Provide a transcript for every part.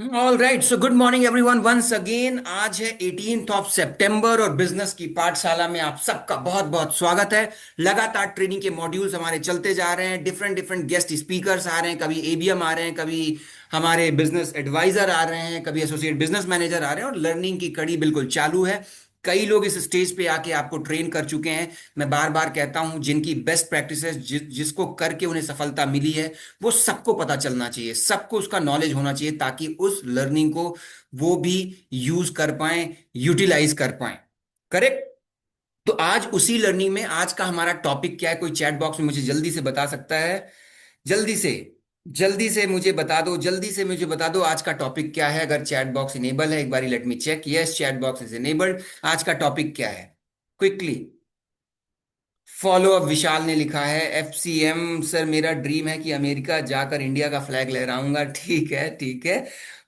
All right, so good morning everyone once again. आज है 18th of सितंबर और business की पाठशाला में आप सबका बहुत बहुत स्वागत है। लगातार ट्रेनिंग के मॉड्यूल्स हमारे चलते जा रहे हैं। डिफरेंट डिफरेंट गेस्ट स्पीकर्स आ रहे हैं, कभी एबीएम आ रहे हैं, कभी हमारे बिजनेस एडवाइजर आ रहे हैं, कभी एसोसिएट बिजनेस मैनेजर आ रहे हैं और लर्निंग की कड़ी बिल्कुल चालू है। कई लोग इस स्टेज पे आके आपको ट्रेन कर चुके हैं। मैं बार बार कहता हूं, जिनकी बेस्ट प्रैक्टिसेस जिसको करके उन्हें सफलता मिली है, वो सबको पता चलना चाहिए, सबको उसका नॉलेज होना चाहिए, ताकि उस लर्निंग को वो भी यूज कर पाए, यूटिलाइज कर पाए। करेक्ट। तो आज उसी लर्निंग में आज का हमारा टॉपिक क्या है? कोई चैट बॉक्स में मुझे जल्दी से बता सकता है? जल्दी से, जल्दी से मुझे बता दो, जल्दी से मुझे बता दो आज का टॉपिक क्या है। अगर चैट बॉक्स इनेबल है, एक बारी let me check. Yes, chat box is enabled. आज का टॉपिक क्या है? क्विकली। फॉलो अप विशाल ने लिखा है, एफसीएम सर मेरा ड्रीम है कि अमेरिका जाकर इंडिया का फ्लैग लहराऊंगा। ठीक है, ठीक है।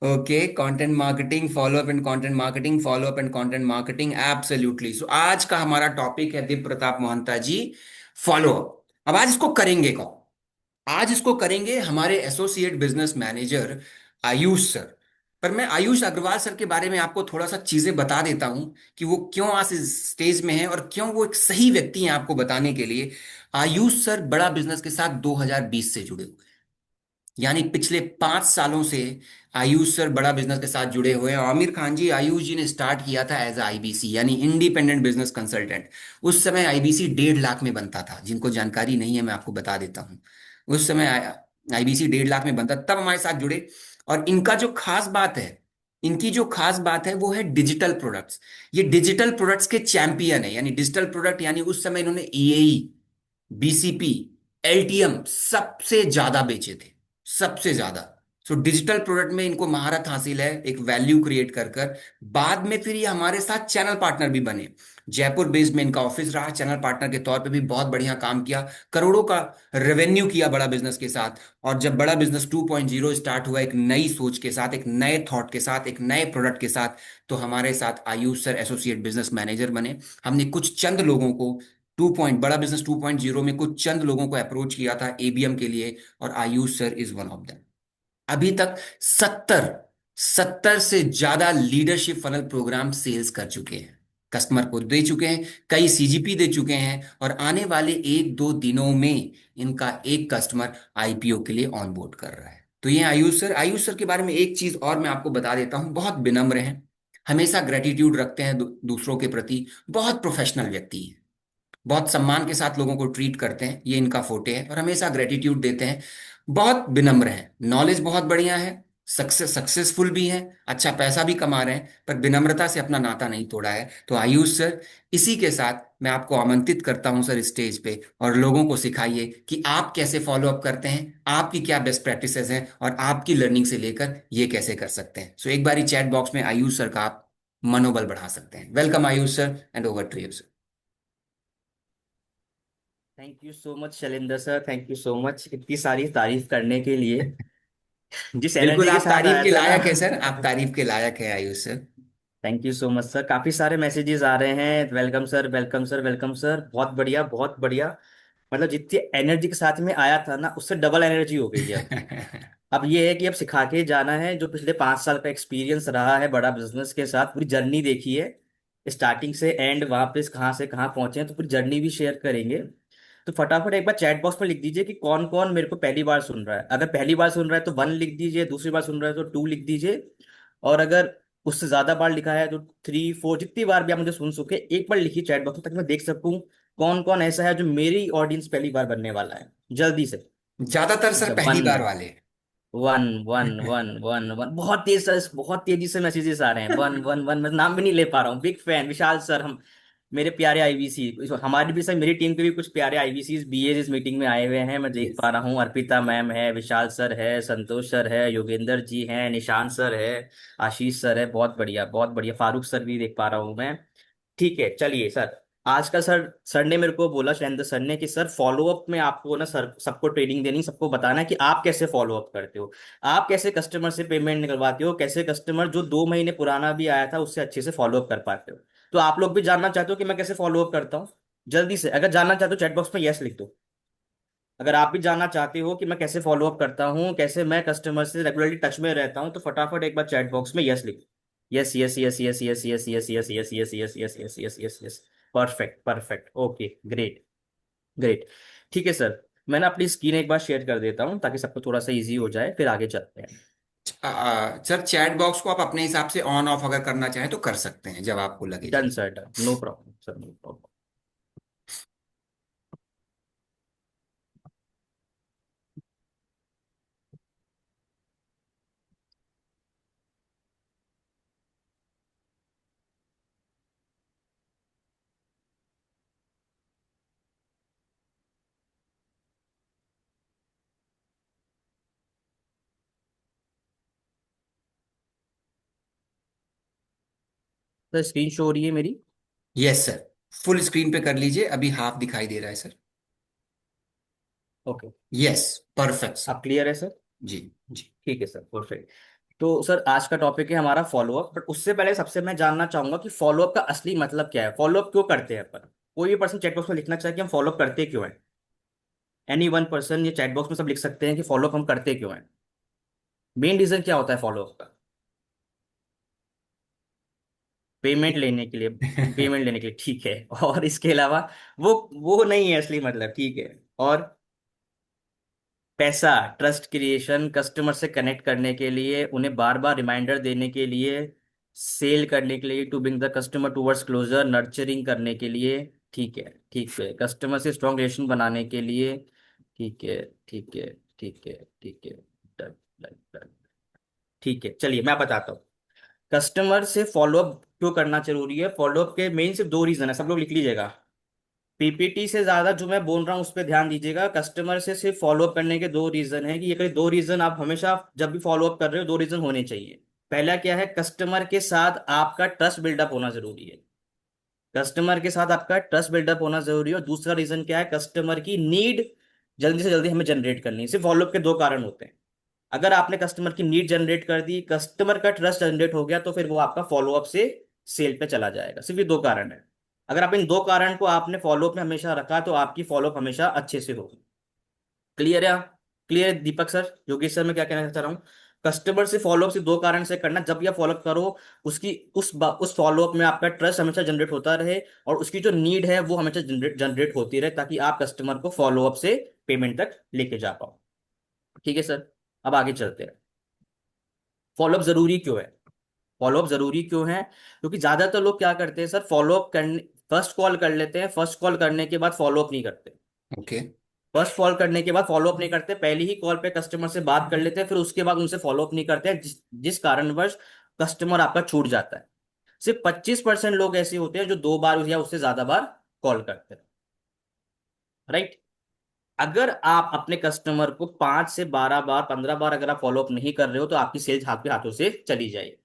Okay, content marketing, follow up and content marketing, follow up and content marketing, absolutely. So आज का हमारा टॉपिक है, दिव्य प्रताप मोहंता जी, फॉलो अप। अब आज इसको करेंगे कौन? आज इसको करेंगे हमारे associate business manager Ayush sir. पर मैं आयुष अग्रवाल सर के बारे में आपको थोड़ा सा चीजें बता देता हूं कि वो क्यों आज इस स्टेज में हैं और क्यों वो एक सही व्यक्ति हैं आपको बताने के लिए। आयुष सर बड़ा बिजनेस के साथ 2020 से जुड़े हुए हैं, यानी पिछले 5 सालों से आयुष सर बड़ा बिजनेस के साथ जुड़े हुए हैं। आमिर खान जी, आयुष जी ने स्टार्ट किया था एज आईबीसी, यानी इंडिपेंडेंट बिजनेस कंसल्टेंट। उस समय आईबीसी 1.5 लाख में बनता था। जिनको जानकारी नहीं है मैं आपको बता देता हूँ, उस समय आईबीसी 1.5 लाख में बनता, तब हमारे साथ जुड़े। और इनका जो खास बात है, इनकी जो खास बात है वो है डिजिटल प्रोडक्ट्स। ये डिजिटल प्रोडक्ट्स के चैंपियन है, यानी डिजिटल प्रोडक्ट, यानी उस समय इन्होंने ईएई, बीसीपी, एलटीएम सबसे ज्यादा बेचे थे, सबसे ज्यादा। सो डिजिटल प्रोडक्ट में इनको महारत हासिल है, एक वैल्यू क्रिएट कर कर। बाद में फिर ये हमारे साथ चैनल पार्टनर भी बने। जयपुर बेस्ड में इनका ऑफिस रहा, चैनल पार्टनर के तौर पे भी बहुत बढ़िया काम किया, करोड़ों का रेवेन्यू किया बड़ा बिजनेस के साथ। और जब बड़ा बिजनेस 2.0 स्टार्ट हुआ, एक नई सोच के साथ, एक नए थॉट के साथ, एक नए प्रोडक्ट के साथ, तो हमारे साथ Ayush sir associate business manager बने। हमने कुछ चंद लोगों को बड़ा बिजनेस 2.0 में कुछ चंद लोगों को अप्रोच किया था एबीएम के लिए, और Ayush sir is one of them. अभी तक 70 70 से ज्यादा लीडरशिप फनल प्रोग्राम सेल्स कर चुके हैं, कस्टमर को दे चुके हैं, कई सीजीपी दे चुके हैं, और आने वाले 1-2 दिनों में इनका एक कस्टमर आईपीओ के लिए ऑन बोर्ड कर रहा है। तो ये आयुष सर। आयुष सर के बारे में एक चीज और मैं आपको बता देता हूं, बहुत विनम्र हैं, हमेशा ग्रेटिट्यूड रखते हैं दूसरों के प्रति, बहुत प्रोफेशनल व्यक्ति है, बहुत सम्मान के साथ लोगों को ट्रीट करते हैं, ये इनका फोटे है, और हमेशा ग्रेटिट्यूड देते हैं। बहुत विनम्र हैं, नॉलेज बहुत बढ़िया है, सक्सेसफुल भी हैं, अच्छा पैसा भी कमा रहे हैं, पर विनम्रता से अपना नाता नहीं तोड़ा है। तो आयुष सर, इसी के साथ मैं आपको आमंत्रित करता हूं सर स्टेज पे, और लोगों को सिखाइए कि आप कैसे फॉलो अप करते हैं, आपकी क्या बेस्ट प्रैक्टिसेस हैं, और आपकी लर्निंग से लेकर ये कैसे कर सकते हैं। सो एक बारी चैट बॉक्स में आयुष सर का आप मनोबल बढ़ा सकते हैं। Welcome Ayush sir, and over to you sir. Thank you so much Shailendra sir, thank you so much इतनी सारी तारीफ करने के लिए। जिस बिल्कुल, एनर्जी के आप साथ तारीफ आया के था ना। लायक है सर, आप तारीफ के लायक है Ayush sir. Thank you so much sir, काफी सारे मैसेजेस आ रहे हैं, welcome sir, welcome sir, welcome sir, बहुत बढ़िया, बहुत बढ़िया। मतलब जितनी एनर्जी के साथ में आया था ना, उससे डबल एनर्जी हो गई है अब ये है कि अब सिखा के जाना है। जो पिछले 5 साल का एक्सपीरियंस रहा है बड़ा बिजनेस के साथ, पूरी जर्नी देखी है, स्टार्टिंग से एंड वापस कहाँ से कहाँ पहुंचे हैं, तो पूरी जर्नी भी शेयर करेंगे। तो फटाफट एक बार चैट बॉक्स में लिख दीजिए कि कौन कौन मेरे को पहली बार सुन रहा है। अगर पहली बार सुन रहा है तो 1 लिख दीजिए, दूसरी बार सुन रहा है तो 2 लिख दीजिए, और अगर उससे ज्यादा बार लिखा है तो 3 4, जितनी बार भी आप मुझे सुन सके एक बार लिखिए चैट बॉक्स में, ताकि मैं देख सकूं कौन कौन ऐसा है जो मेरी ऑडियंस पहली बार बनने वाला है। जल्दी से। ज्यादातर ठीक सर है, पहली 1 बार वाले। 1 1 1 1 1, बहुत तेज सर, बहुत तेजी से मैसेजेस आ रहे हैं। 1 1 1, मैं नाम भी नहीं ले पा रहा हूँ। बिग फैन विशाल सर, हम मेरे प्यारे आईवीसी, हमारी भी सर, मेरी टीम के भी कुछ प्यारे आईवीसी बीए इस मीटिंग में आए हुए हैं, मैं देख यस। पा रहा हूँ। अर्पिता मैम है, विशाल सर है, संतोष सर है, योगेंद्र जी हैं, निशांत सर है, आशीष सर है, बहुत बढ़िया, बहुत बढ़िया, फारूक सर भी देख पा रहा हूँ मैं। ठीक है, चलिए सर। आज का सर, सर ने मेरे को बोला, शैलेंद्र सर ने, कि सर फॉलो अप में आपको ना सर सबको ट्रेनिंग देनी, सबको बताना है कि आप कैसे फॉलो अप करते हो, आप कैसे कस्टमर से पेमेंट निकलवाते हो, कैसे कस्टमर जो 2 महीने पुराना भी आया था उससे अच्छे से फॉलो अप कर पाते हो। तो आप लोग भी जानना चाहते हो कि मैं कैसे फॉलो अप करता हूँ? जल्दी से अगर जानना चाहते हो चैट बॉक्स में यस लिख दो। अगर आप भी जानना चाहते हो कि मैं कैसे फॉलो अप करता हूँ, कैसे मैं कस्टमर से रेगुलरली टच में रहता हूँ, तो फटाफट एक बार चैट बॉक्स में यस लिखो। Yes yes yes yes yes yes yes yes yes yes yes yes yes yes yes yes. Perfect perfect, okay, great great. ठीक है सर, मैं ना अपनी स्क्रीन एक बार शेयर कर देता हूँ ताकि सबको थोड़ा सा इजी हो जाए, फिर आगे चलते हैं। सर चैट बॉक्स को आप अपने हिसाब से ऑन ऑफ अगर करना चाहें तो कर सकते हैं जब आपको लगे डन जी। Sir, done, no problem sir, no problem. Sir screen show हो रही है मेरी? यस सर, फुल स्क्रीन पे कर लीजिए, अभी हाफ दिखाई दे रहा है sir. Okay. Yes, perfect sir. आप क्लियर है सर? जी जी। ठीक है सर, परफेक्ट। तो सर आज का टॉपिक है हमारा फॉलोअप, बट उससे पहले सबसे मैं जानना चाहूंगा कि फॉलोअप का असली मतलब क्या है, फॉलोअप क्यों करते हैं अपन। कोई भी पर्सन चैट बॉक्स में लिखना चाहिए कि हम फॉलोअप करते क्यों हैं। एनी वन पर्सन ये चैट बॉक्स में सब लिख सकते हैं कि फॉलोअप हम करते क्यों हैं। मेन रीजन क्या होता है फॉलोअप का? पेमेंट लेने के लिए। पेमेंट लेने के लिए, ठीक है। और इसके अलावा वो नहीं है असली मतलब, ठीक है। और पैसा, ट्रस्ट क्रिएशन, कस्टमर से कनेक्ट करने के लिए, उन्हें बार बार रिमाइंडर देने के लिए, सेल करने के लिए, to bring the customer towards closure, nurturing करने के लिए, ठीक है। ठीक है, कस्टमर से स्ट्रॉन्ग रिलेशन बनाने के लिए, ठीक है। ठीक है। ठीक है। ठीक है। Done done done. ठीक है, चलिए मैं बताता हूँ कस्टमर से फॉलोअप क्यों करना जरूरी है। फॉलोअप के मेन सिर्फ दो रीजन है, सब लोग लिख लीजिएगा। पीपीटी से ज्यादा जो मैं बोल रहा हूँ उस पर ध्यान दीजिएगा। कस्टमर से सिर्फ फॉलोअप करने के दो रीजन है, कि ये दो रीजन आप हमेशा जब भी फॉलोअप कर रहे हो दो रीजन होने चाहिए। पहला क्या है, कस्टमर के साथ आपका ट्रस्ट बिल्डअप होना जरूरी है। कस्टमर के साथ आपका ट्रस्ट बिल्डअप होना जरूरी है। और दूसरा रीजन क्या है, कस्टमर की नीड जल्दी से जल्दी हमें जनरेट करनी है। सिर्फ फॉलोअप के दो कारण होते हैं। अगर आपने कस्टमर की नीड जनरेट कर दी, कस्टमर का ट्रस्ट जनरेट हो गया, तो फिर वो आपका फॉलोअप से सेल पे चला जाएगा। सिर्फ ये दो कारण है। अगर आप इन दो कारण को आपने फॉलोअप में हमेशा रखा तो आपकी फॉलोअप हमेशा अच्छे से होगी। क्लियर है? क्लियर है दीपक सर, योगेश सर, मैं क्या कहना चाह रहा हूँ। कस्टमर से फॉलोअप से दो कारण से करना, जब यह फॉलोअप करो उसकी उस फॉलोअप में आपका ट्रस्ट हमेशा जनरेट होता रहे, और उसकी जो नीड है वो हमेशा जनरेट जनरेट होती रहे, ताकि आप कस्टमर को फॉलोअप से पेमेंट तक लेके जा पाओ। ठीक है सर, अब आगे चलते हैं। फॉलोअप जरूरी क्यों है? फॉलोअप जरूरी क्यों है? क्योंकि ज्यादातर लोग क्या करते हैं सर, फॉलोअप करने फर्स्ट कॉल कर लेते हैं, फर्स्ट कॉल करने के बाद फॉलोअप नहीं करते। ओके। फर्स्ट कॉल करने के बाद फॉलोअप नहीं करते, पहली ही कॉल पे कस्टमर से बात कर लेते हैं, फिर उसके बाद उनसे फॉलोअप नहीं करते हैं, जिस कारणवश कस्टमर आपका छूट जाता है। सिर्फ 25% लोग ऐसे होते हैं जो दो बार या उससे ज्यादा बार कॉल करते हैं। राइट? अगर आप अपने कस्टमर को 5 से 12 बार, 15 बार अगर आप फॉलोअप नहीं कर रहे हो तो आपकी सेल्स आपके हाथों से चली जाएगी।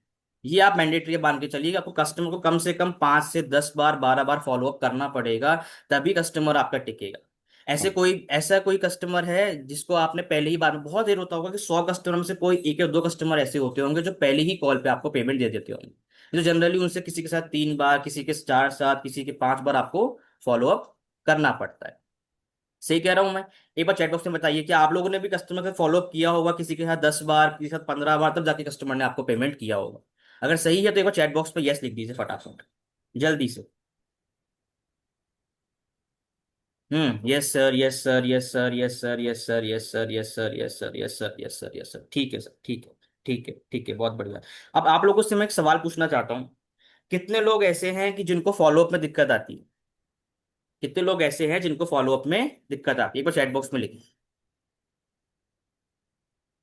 ये आप मैंडेटरी मान के चलिए, आपको कस्टमर को कम से कम 5 से 10 बार, 12 बार फॉलोअप करना पड़ेगा, तभी कस्टमर आपका टिकेगा। ऐसा कोई कस्टमर है जिसको आपने पहले ही बार में, बहुत देर होता होगा कि 100 कस्टमर में से कोई एक या दो कस्टमर ऐसे होते होंगे जो पहले ही कॉल पे आपको पेमेंट दे देते होंगे। जो जनरली उनसे किसी के साथ 3 बार, किसी के 4 साथ, किसी के 5 बार आपको फॉलोअप करना पड़ता है। सही कह रहा हूं मैं? एक बार चैट बॉक्स में बताइए कि आप लोगों ने भी कस्टमर से फॉलोअप किया होगा, किसी के साथ 10 बार, किसी के साथ 15 बार, तब जाके कस्टमर ने आपको पेमेंट किया होगा। अगर सही है तो एक बार चैट बॉक्स पे यस लिख दीजिए फटाफट, जल्दी से। Yes sir, yes sir, yes sir, yes sir, yes sir, yes sir, yes sir, yes sir, yes sir, yes sir, yes sir, ठीक है सर, ठीक है। ठीक है, ठीक है, बहुत बढ़िया। अब आप लोगों से मैं एक सवाल पूछना चाहता हूँ। कितने लोग ऐसे हैं कि जिनको फॉलोअप में दिक्कत आती है? कितने लोग ऐसे हैं जिनको फॉलोअप में दिक्कत आती है? एक बार चैट बॉक्स में लिखिए।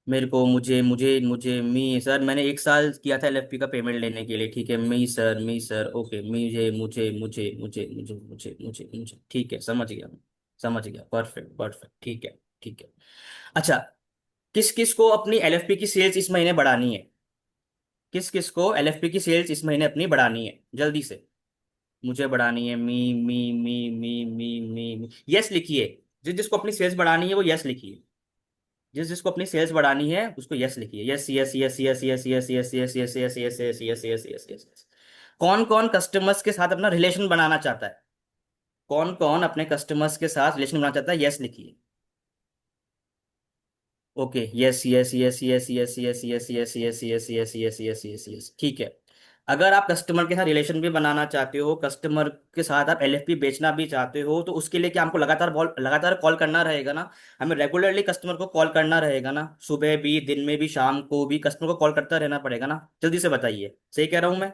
मेरे को, मुझे मुझे मुझे मी सर, मैंने 1 साल किया था एलएफपी का पेमेंट लेने के लिए, ठीक है। मी सर, ओके। मुझे मुझे मुझे मुझे मुझे मुझे मुझे मुझे, ठीक है, समझ गया मैं। समझ गया, परफेक्ट परफेक्ट, ठीक है। ठीक है। अच्छा, किस किस को अपनी एलएफपी की सेल्स इस महीने बढ़ानी है? किस किस को एलएफपी की सेल्स इस महीने अपनी बढ़ानी है, जल्दी से। मुझे बढ़ानी है, मी, यस लिखिए। जिस जिसको अपनी सेल्स बढ़ानी है वो यस लिखिए। जिस जिसको अपनी सेल्स बढ़ानी है उसको यस लिखिए। Yes yes yes yes yes yes yes yes yes yes yes yes yes yes yes yes yes. कौन कौन कस्टमर्स के साथ अपना रिलेशन बनाना चाहता है? कौन कौन अपने कस्टमर्स के साथ रिलेशन बनाना चाहता है? यस लिखिए। Okay, yes yes yes yes yes yes yes yes yes yes yes yes yes yes yes, ठीक है। अगर आप कस्टमर के साथ रिलेशन भी बनाना चाहते हो, कस्टमर के साथ आप एलएफपी बेचना भी चाहते हो, तो उसके लिए क्या हमको लगातार कॉल करना रहेगा ना? हमें रेगुलरली कस्टमर को कॉल करना रहेगा ना, सुबह भी, दिन में भी, शाम को भी कस्टमर को कॉल करता रहना पड़ेगा ना? जल्दी से बताइए, सही कह रहा हूँ मैं?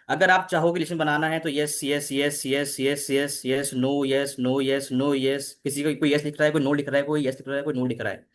अगर आप चाहोगे रिलेशन बनाना है तो yes yes yes yes yes yes yes, no yes, no yes, no yes, किसी को कोई यस लिख रहा है, कोई नो लिख रहा है, कोई यस लिख रहा है, कोई नो लिख रहा है।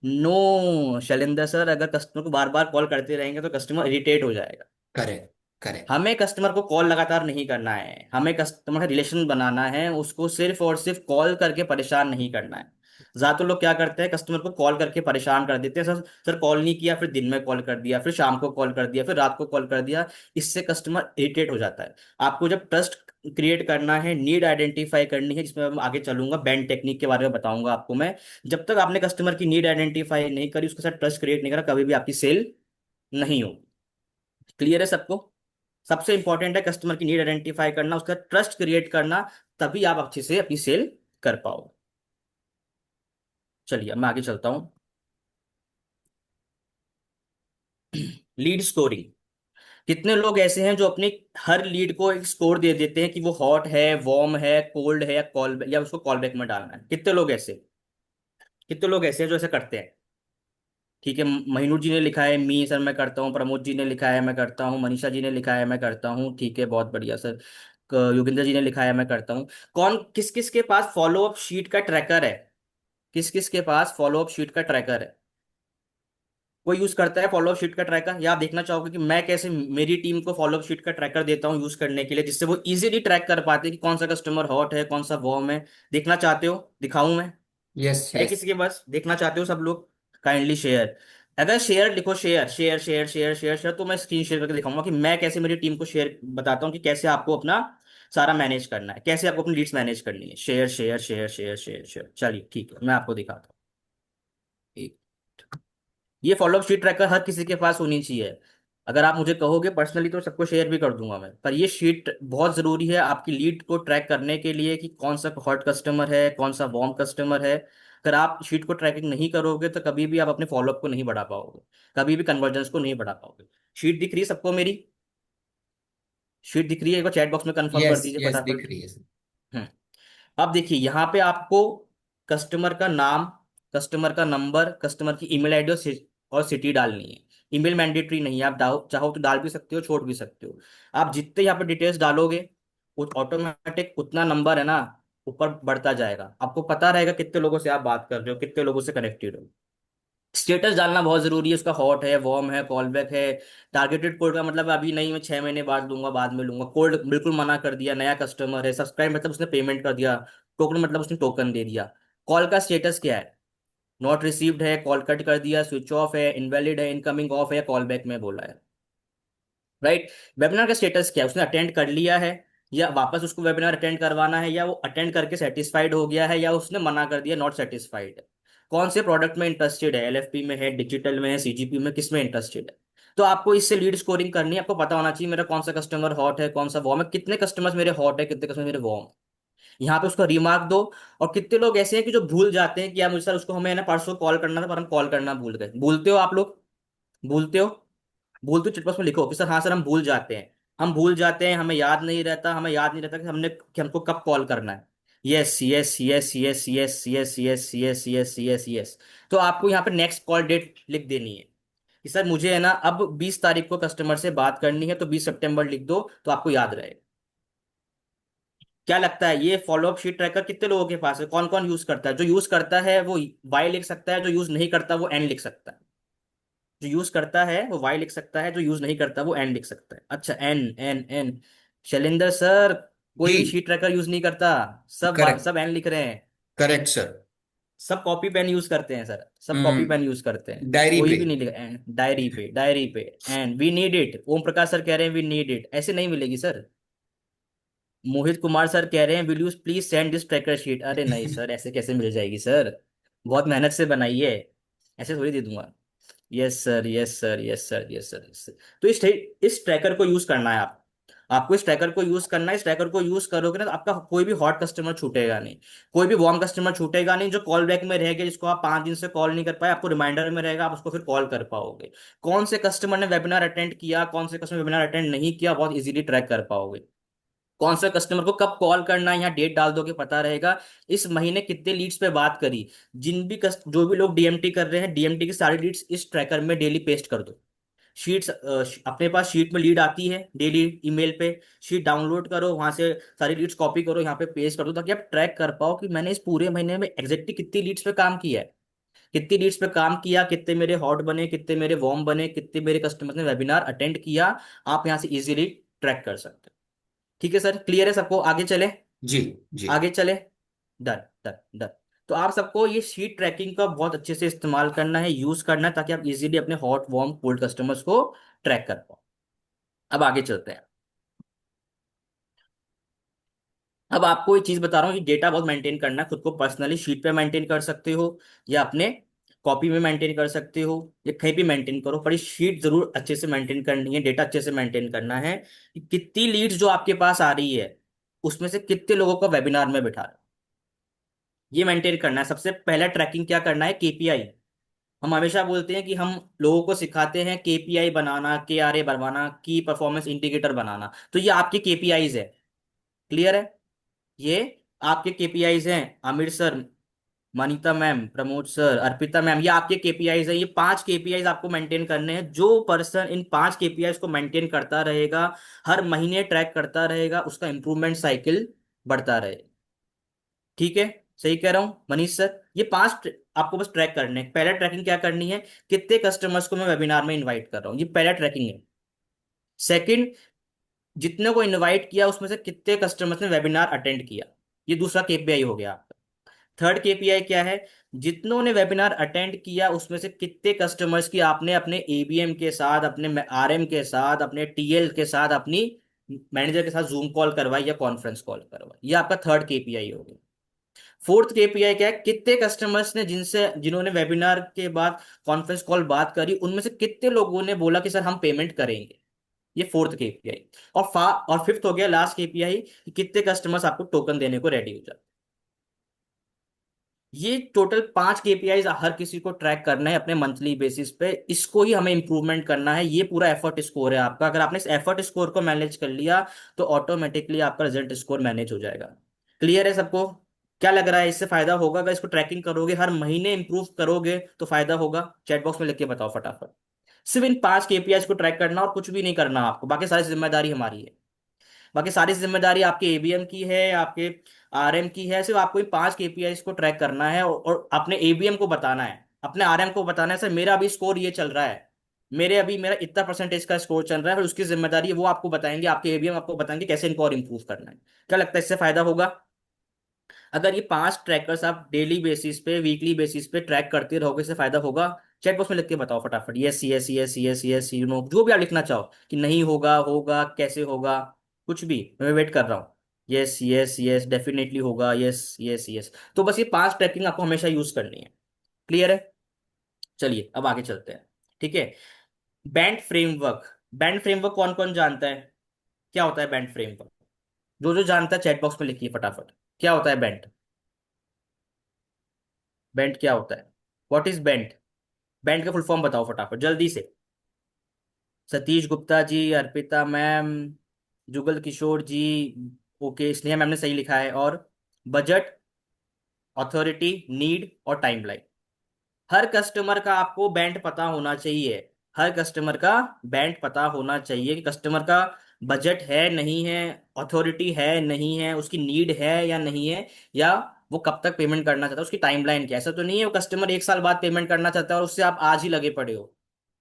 नो शैलेंद्र सर, अगर कस्टमर को बार बार कॉल करते रहेंगे तो कस्टमर इरिटेट हो जाएगा। Correct, correct. हमें कस्टमर को कॉल लगातार नहीं करना है, हमें कस्टमर का रिलेशन बनाना है, उसको सिर्फ और सिर्फ कॉल करके परेशान नहीं करना है। ज्यादातर लोग क्या करते हैं, कस्टमर को कॉल करके परेशान कर देते हैं, सर सर कॉल नहीं किया, फिर दिन में कॉल कर दिया, फिर शाम को कॉल कर दिया, फिर रात को कॉल कर दिया। इससे कस्टमर इरिटेट हो जाता है। आपको जब ट्रस्ट क्रिएट करना है, नीड आइडेंटिफाई करनी है, जिसमें मैं आगे चलूंगा, बैंड टेक्निक के बारे में बताऊंगा आपको मैं। जब तक आपने कस्टमर की नीड आइडेंटिफाई नहीं करी, उसके साथ ट्रस्ट क्रिएट नहीं करा, कभी भी आपकी सेल नहीं होगी। क्लियर है सबको? सबसे इंपॉर्टेंट है कस्टमर की नीड आइडेंटिफाई करना, उसका ट्रस्ट क्रिएट करना, तभी आप अच्छे से अपनी सेल कर पाओगे। चलिए अब मैं आगे चलता हूँ। Lead scoring. कितने लोग ऐसे हैं जो अपनी हर लीड को एक स्कोर दे देते हैं कि वो हॉट है, वार्म है, कोल्ड है, या कॉल, या उसको कॉल बैक में डालना है? कितने लोग ऐसे, कितने लोग ऐसे हैं जो ऐसे करते हैं? ठीक है, महीनूर जी ने लिखा है मी सर मैं करता हूँ, प्रमोद जी ने लिखा है मैं करता हूँ, मनीषा जी ने लिखा है मैं करता हूँ, ठीक है बहुत बढ़िया सर। योगिंदर जी ने लिखा है मैं करता हूँ। कौन, किस किस के पास फॉलो अप शीट का ट्रैकर है? किस किस के पास फॉलो अप शीट का ट्रैकर है? कोई यूज करता है फॉलो अप शीट का ट्रैकर? या आप देखना चाहोगे कि मैं कैसे मेरी टीम को फॉलो अप शीट का ट्रैकर देता हूँ यूज करने के लिए, जिससे वो इजीली ट्रैक कर पाते हैं कि कौन सा कस्टमर हॉट है, कौन सा वार्म है? देखना चाहते हो, दिखाऊं मैं? यस, है यस। किसी के पास? देखना चाहते हो सब लोग? Kindly share. अगर शेयर लिखो, share share share share share share, तो मैं स्क्रीन शेयर करके दिखाऊंगा कि मैं कैसे मेरी टीम को शेयर बताता हूँ कि कैसे आपको अपना सारा मैनेज करना है, कैसे आपको अपनी लीड्स मैनेज करनी है। Share share share share share share, चलिए ठीक है, मैं आपको दिखाता हूँ। एक- ये फॉलोअप शीट ट्रैकर हर किसी के पास होनी चाहिए। अगर आप मुझे कहोगे पर्सनली तो सबको शेयर भी कर दूंगा मैं, पर ये शीट बहुत जरूरी है आपकी लीड को ट्रैक करने के लिए कि कौन सा हॉट कस्टमर है, कौन सा वार्म कस्टमर है। अगर आप शीट को ट्रैकिंग नहीं करोगे तो कभी भी आप अपने फॉलोअप को नहीं बढ़ा पाओगे, कभी भी कन्वर्जेंस को नहीं बढ़ा पाओगे। शीट दिख रही है सबको मेरी? शीट दिख रही है? एक बार चैट बॉक्स में कंफर्म कर यस, दीजिए यस, दिख फटाफट। रही है सर। हम्म। अब देखिए यहाँ पे आपको कस्टमर का नाम, कस्टमर का नंबर, कस्टमर की ईमेल आईडी और सिटी डालनी है। ईमेल मैंडेटरी नहीं है, आप चाहो तो डाल भी सकते हो, छोड़ भी सकते हो। आप जितने यहाँ पे डिटेल्स डालोगे ऑटोमेटिक उतना नंबर है ना ऊपर बढ़ता जाएगा। आपको पता रहेगा कितने लोगों से आप बात कर रहे हो, कितने लोगों से कनेक्टेड हो। स्टेटस डालना बहुत जरूरी है, उसका हॉट है, वार्म है, कॉल बैक है। टारगेटेड कोड का मतलब अभी नहीं, मैं 6 महीने बाद लूंगा, बाद में लूंगा, कोड बिल्कुल मना कर दिया। नया कस्टमर है, सब्सक्राइब मतलब उसने पेमेंट कर दिया, टोकन मतलब उसने टोकन दे दिया। कॉल का स्टेटस क्या है? नॉट रिसीव्ड है, कॉल कट कर दिया, स्विच ऑफ है, इनवैलिड है, इनकमिंग ऑफ है, कॉल बैक में बोला है। राइट। वेबिनार का स्टेटस क्या है? उसने अटेंड कर लिया है, या वापस उसको वेबिनार अटेंड करवाना है, या वो अटेंड करके सेटिस्फाइड हो गया है, या उसने मना कर दिया, नॉट सेटिस्फाइड है। कौन से प्रोडक्ट में इंटरेस्टेड है, एलएफपी में है, डिजिटल में है, सीजीपी में, किस में इंटरेस्टेड है? तो आपको इससे लीड स्कोरिंग करनी है। आपको पता होना चाहिए मेरा कौन सा कस्टमर हॉट है, कौन सा वार्म है, कितने कस्टमर्स मेरे हॉट है, कितने कस्टमर मेरे वार्म। यहाँ पे उसका रिमार्क दो। और कितने लोग ऐसे हैं कि जो भूल जाते हैं कि यार मुझे सर उसको हमें ना परसों कॉल करना था पर हम कॉल करना भूल गए? भूलते हो आप लोग? भूलते हो? भूल तो चिटबॉक्स में लिखो कि सर हाँ सर हम भूल जाते हैं, हम भूल जाते हैं, हमें याद नहीं रहता, हमें याद नहीं रहता कि हमको कब कॉल करना है। Yes yes yes yes yes yes yes yes yes yes yes. तो आपको यहाँ पे नेक्स्ट कॉल डेट लिख देनी है कि सर मुझे है ना अब 20 तारीख को कस्टमर से बात करनी है, तो 20 सितंबर लिख दो तो आपको याद रहे। क्या लगता है ये फॉलोअप शीट ट्रैकर कितने लोगों के पास है? कौन कौन यूज करता है? जो यूज करता है वो वाई लिख सकता है, जो यूज नहीं करता वो एन लिख सकता है। जो यूज करता है वो वाई लिख सकता है, जो यूज नहीं करता वो एन लिख सकता है। अच्छा, N N N. Shailendra sir, जी। कोई भी शीट ट्रैकर यूज नहीं करता, करेक्ट, सब एन लिख रहे हैं। Correct sir. सब कॉपी पेन यूज करते हैं सर, सब कॉपी पेन यूज करते हैं। डायरी कोई पे। भी नहीं लिखा एन, डायरी पे, डायरी पे। And we need it, Om Prakash sir कह रहे हैं वी नीड इट, ऐसे नहीं मिलेगी सर। मोहित कुमार सर कह रहे हैं will you please send this tracker sheet. अरे नहीं सर, ऐसे कैसे मिल जाएगी सर? बहुत मेहनत से बनाई है, ऐसे थोड़ी दे दूंगा। Yes sir, yes sir, yes sir, yes sir, yes sir. तो इस ट्रैकर को यूज करना है आप। आपको इस ट्रैकर को यूज करना है। इस ट्रैकर को यूज करोगे ना तो आपका कोई भी हॉट कस्टमर छूटेगा नहीं, कोई भी वार्म कस्टमर छूटेगा नहीं। जो कॉल बैक में रह गया, जिसको आप 5 दिन से कॉल नहीं कर पाए, आपको रिमाइंडर में रहेगा, आप उसको फिर कॉल कर पाओगे। कौन से कस्टमर ने वेबिनार अटेंड किया, कौन से कस्टमर वेबिनार अटेंड नहीं किया, बहुत इजीली ट्रैक कर पाओगे। कौन सा कस्टमर को कब कॉल करना है, यहाँ डेट डाल दोगे पता रहेगा। इस महीने कितने लीड्स पे बात करी, जो भी लोग डीएमटी कर रहे हैं, डीएमटी की सारी लीड्स इस ट्रैकर में डेली पेस्ट कर दो। शीट्स अपने पास शीट में लीड आती है डेली ईमेल पे, शीट डाउनलोड करो, वहां से सारी लीड्स कॉपी करो, यहाँ पे पेस्ट कर दो, ताकि आप ट्रैक कर पाओ कि मैंने इस पूरे महीने में एग्जैक्टली कितनी लीड्स पे काम किया है, कितनी लीड्स पे काम किया, कितने मेरे हॉट बने, कितने मेरे वॉर्म बने, कितने मेरे कस्टमर ने वेबिनार अटेंड किया। आप यहाँ से इजीली ट्रैक कर सकते हो। ठीक है सर, क्लियर है सबको? आगे चले? जी जी। आगे चले। Done done done. तो आप सबको ये शीट ट्रैकिंग का बहुत अच्छे से इस्तेमाल करना है, यूज करना है, ताकि आप इजीली अपने हॉट वार्म कोल्ड कस्टमर्स को ट्रैक कर पाओ। अब आगे चलते हैं। अब आपको ये चीज बता रहा हूँ कि डेटा बहुत मेंटेन करना है, खुद को पर्सनली शीट पे मेंटेन कर सकते हो, या अपने कॉपी में मेंटेन कर सकते हो, या कहीं भी मेंटेन करो, पर ये शीट जरूर अच्छे से मेंटेन करनी है, डेटा अच्छे से मेंटेन करना है कि कितनी लीड्स जो आपके पास आ रही है, उसमें से कितने लोगों को वेबिनार में बिठा रहे हो, ये मेंटेन करना है। सबसे पहला ट्रैकिंग क्या करना है, केपीआई। हम हमेशा बोलते हैं कि हम लोगों को सिखाते हैं केपीआई बनाना, केआरए बनवाना, की परफॉर्मेंस इंडिकेटर बनाना, तो ये आपके केपीआईज है। क्लियर है? ये आपके केपीआईज हैं। Aamir sir, Manita ma'am, Pramod sir, Arpita ma'am, ये आपके केपीआईज है। ये 5 केपीआईज आपको मेंटेन करने हैं। जो पर्सन इन 5 केपीआईज को मेंटेन करता रहेगा, हर महीने ट्रैक करता रहेगा, उसका इंप्रूवमेंट साइकिल बढ़ता रहेगा। ठीक है? सही कह रहा हूं मनीष सर? ये 5 आपको बस ट्रैक करने हैं। पहला ट्रैकिंग क्या करनी है, कितने कस्टमर्स को मैं वेबिनार में इनवाइट कर रहा हूँ, ये पहला ट्रैकिंग है। सेकंड, जितने को इनवाइट किया उसमें से कितने कस्टमर्स ने वेबिनार अटेंड किया, ये दूसरा केपीआई हो गया आपका। थर्ड केपीआई क्या है, जितनों ने वेबिनार अटेंड किया उसमें से कितने कस्टमर्स की आपने अपने एबीएम के साथ, अपने आरएम के साथ, अपने टीएल के साथ, अपनी मैनेजर के साथ जूम कॉल करवाई या कॉन्फ्रेंस कॉल करवाई, ये आपका थर्ड केपीआई हो गया। फोर्थ केपीआई क्या है, कितने कस्टमर्स ने जिन्होंने वेबिनार के बाद कॉन्फ्रेंस कॉल बात करी, उनमें से कितने लोगों ने बोला कि सर हम पेमेंट करेंगे, ये फोर्थ केपीआई। और फिफ्थ हो गया लास्ट केपीआई, कि कितने कस्टमर्स आपको टोकन देने को रेडी हो जाते। ये टोटल 5 केपीआईज हर किसी को ट्रैक करना है अपने मंथली बेसिस पे, इसको ही हमें इंप्रूवमेंट करना है। ये पूरा एफर्ट स्कोर है आपका। अगर आपने इस एफर्ट स्कोर को मैनेज कर लिया तो ऑटोमेटिकली आपका रिजल्ट स्कोर मैनेज हो जाएगा। क्लियर है सबको? क्या लग रहा है, इससे फायदा होगा? अगर इसको ट्रैकिंग करोगे, हर महीने इंप्रूव करोगे तो फायदा होगा। चैट बॉक्स में लिख के बताओ फटाफट। सिर्फ इन 5 केपीआईज को ट्रैक करना और कुछ भी नहीं करना आपको, बाकी सारी जिम्मेदारी हमारी है। बाकी सारी जिम्मेदारी आपके एबीएम की है, आपके आरएम की है। सिर्फ आपको इन 5 केपीआईज को ट्रैक करना है, और अपने एबीएम को बताना है, अपने आरएम को बताना है, सर मेरा अभी स्कोर ये चल रहा है, मेरा इतना परसेंटेज का स्कोर चल रहा है, और उसकी जिम्मेदारी है वो आपको बताएंगे, आपके एबीएम आपको बताएंगे कैसे इनको और इंप्रूव करना है। क्या लगता है, इससे फायदा होगा? अगर ये 5 ट्रैकर्स आप डेली बेसिस पे, वीकली बेसिस पे ट्रैक करते रहोगे, इससे फायदा होगा? चैट बॉक्स में लिख के बताओ फटाफट, yes yes yes yes yes, जो भी आप लिखना चाहो, कि नहीं होगा, होगा, कैसे होगा, कुछ भी, मैं वेट कर रहा हूँ। यस यस यस, डेफिनेटली होगा, यस यस यस। तो बस ये 5 ट्रैकिंग आपको हमेशा यूज करनी है। क्लियर है? चलिए अब आगे चलते हैं। ठीक है? Band framework. बैंड फ्रेमवर्क कौन कौन जानता है? क्या होता है बैंड फ्रेमवर्क? जो जो जानता है चैट बॉक्स में लिखिए फटाफट, क्या होता है बैंड? बैंड क्या होता है? What is band? बैंड का फुल फॉर्म बताओ फटाफट जल्दी से। सतीश गुप्ता जी, अर्पिता मैम, जुगल किशोर जी, ओके, स्नेहा मैम ने सही लिखा है। और बजट, अथॉरिटी, नीड और टाइमलाइन। हर कस्टमर का आपको बैंड पता होना चाहिए। हर कस्टमर का बैंड पता होना चाहिए, कि कस्टमर का बजट है नहीं है, अथॉरिटी है नहीं है, उसकी नीड है या नहीं है, या वो कब तक पेमेंट करना चाहता है, उसकी टाइमलाइन क्या है। ऐसा तो नहीं है वो कस्टमर 1 साल बाद पेमेंट करना चाहता है और उससे आप आज ही लगे पड़े हो,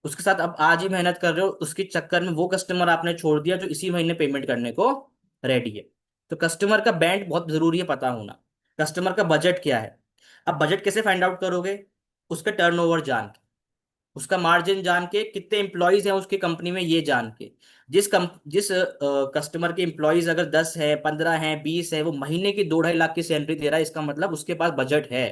उसके साथ आप आज ही मेहनत कर रहे हो, उसके चक्कर में वो कस्टमर आपने छोड़ दिया जो इसी महीने पेमेंट करने को रेडी है। तो कस्टमर का बैंड बहुत जरूरी है पता होना। कस्टमर का बजट क्या है? अब बजट कैसे फाइंड आउट करोगे? उसका टर्नओवर जान के, उसका मार्जिन जान के, कितने एम्प्लॉयज हैं उसकी कंपनी में ये जान के। जिस कस्टमर के एम्प्लॉयज अगर 10 है, 15 है, 20 है, वो महीने की 2-2.5 लाख की सैलरी दे रहा है, इसका मतलब उसके पास बजट है।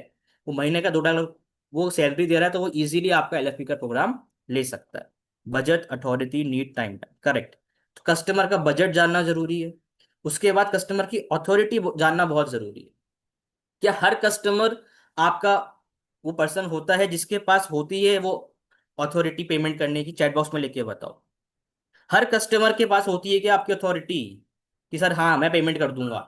वो महीने का 2-2.5 लाख वो सैलरी दे रहा है, तो वो इजीली आपका एलएफपी का प्रोग्राम ले सकता है। Budget, authority, need, time, correct. तो कस्टमर का बजट जानना जरूरी है। उसके बाद कस्टमर की अथॉरिटी जानना बहुत जरूरी है। क्या हर कस्टमर आपका वो पर्सन होता है जिसके पास होती है वो अथॉरिटी पेमेंट करने की? चैट बॉक्स में लिख के बताओ। हर कस्टमर के पास होती है कि आपकी अथॉरिटी, कि सर हाँ मैं पेमेंट कर दूंगा?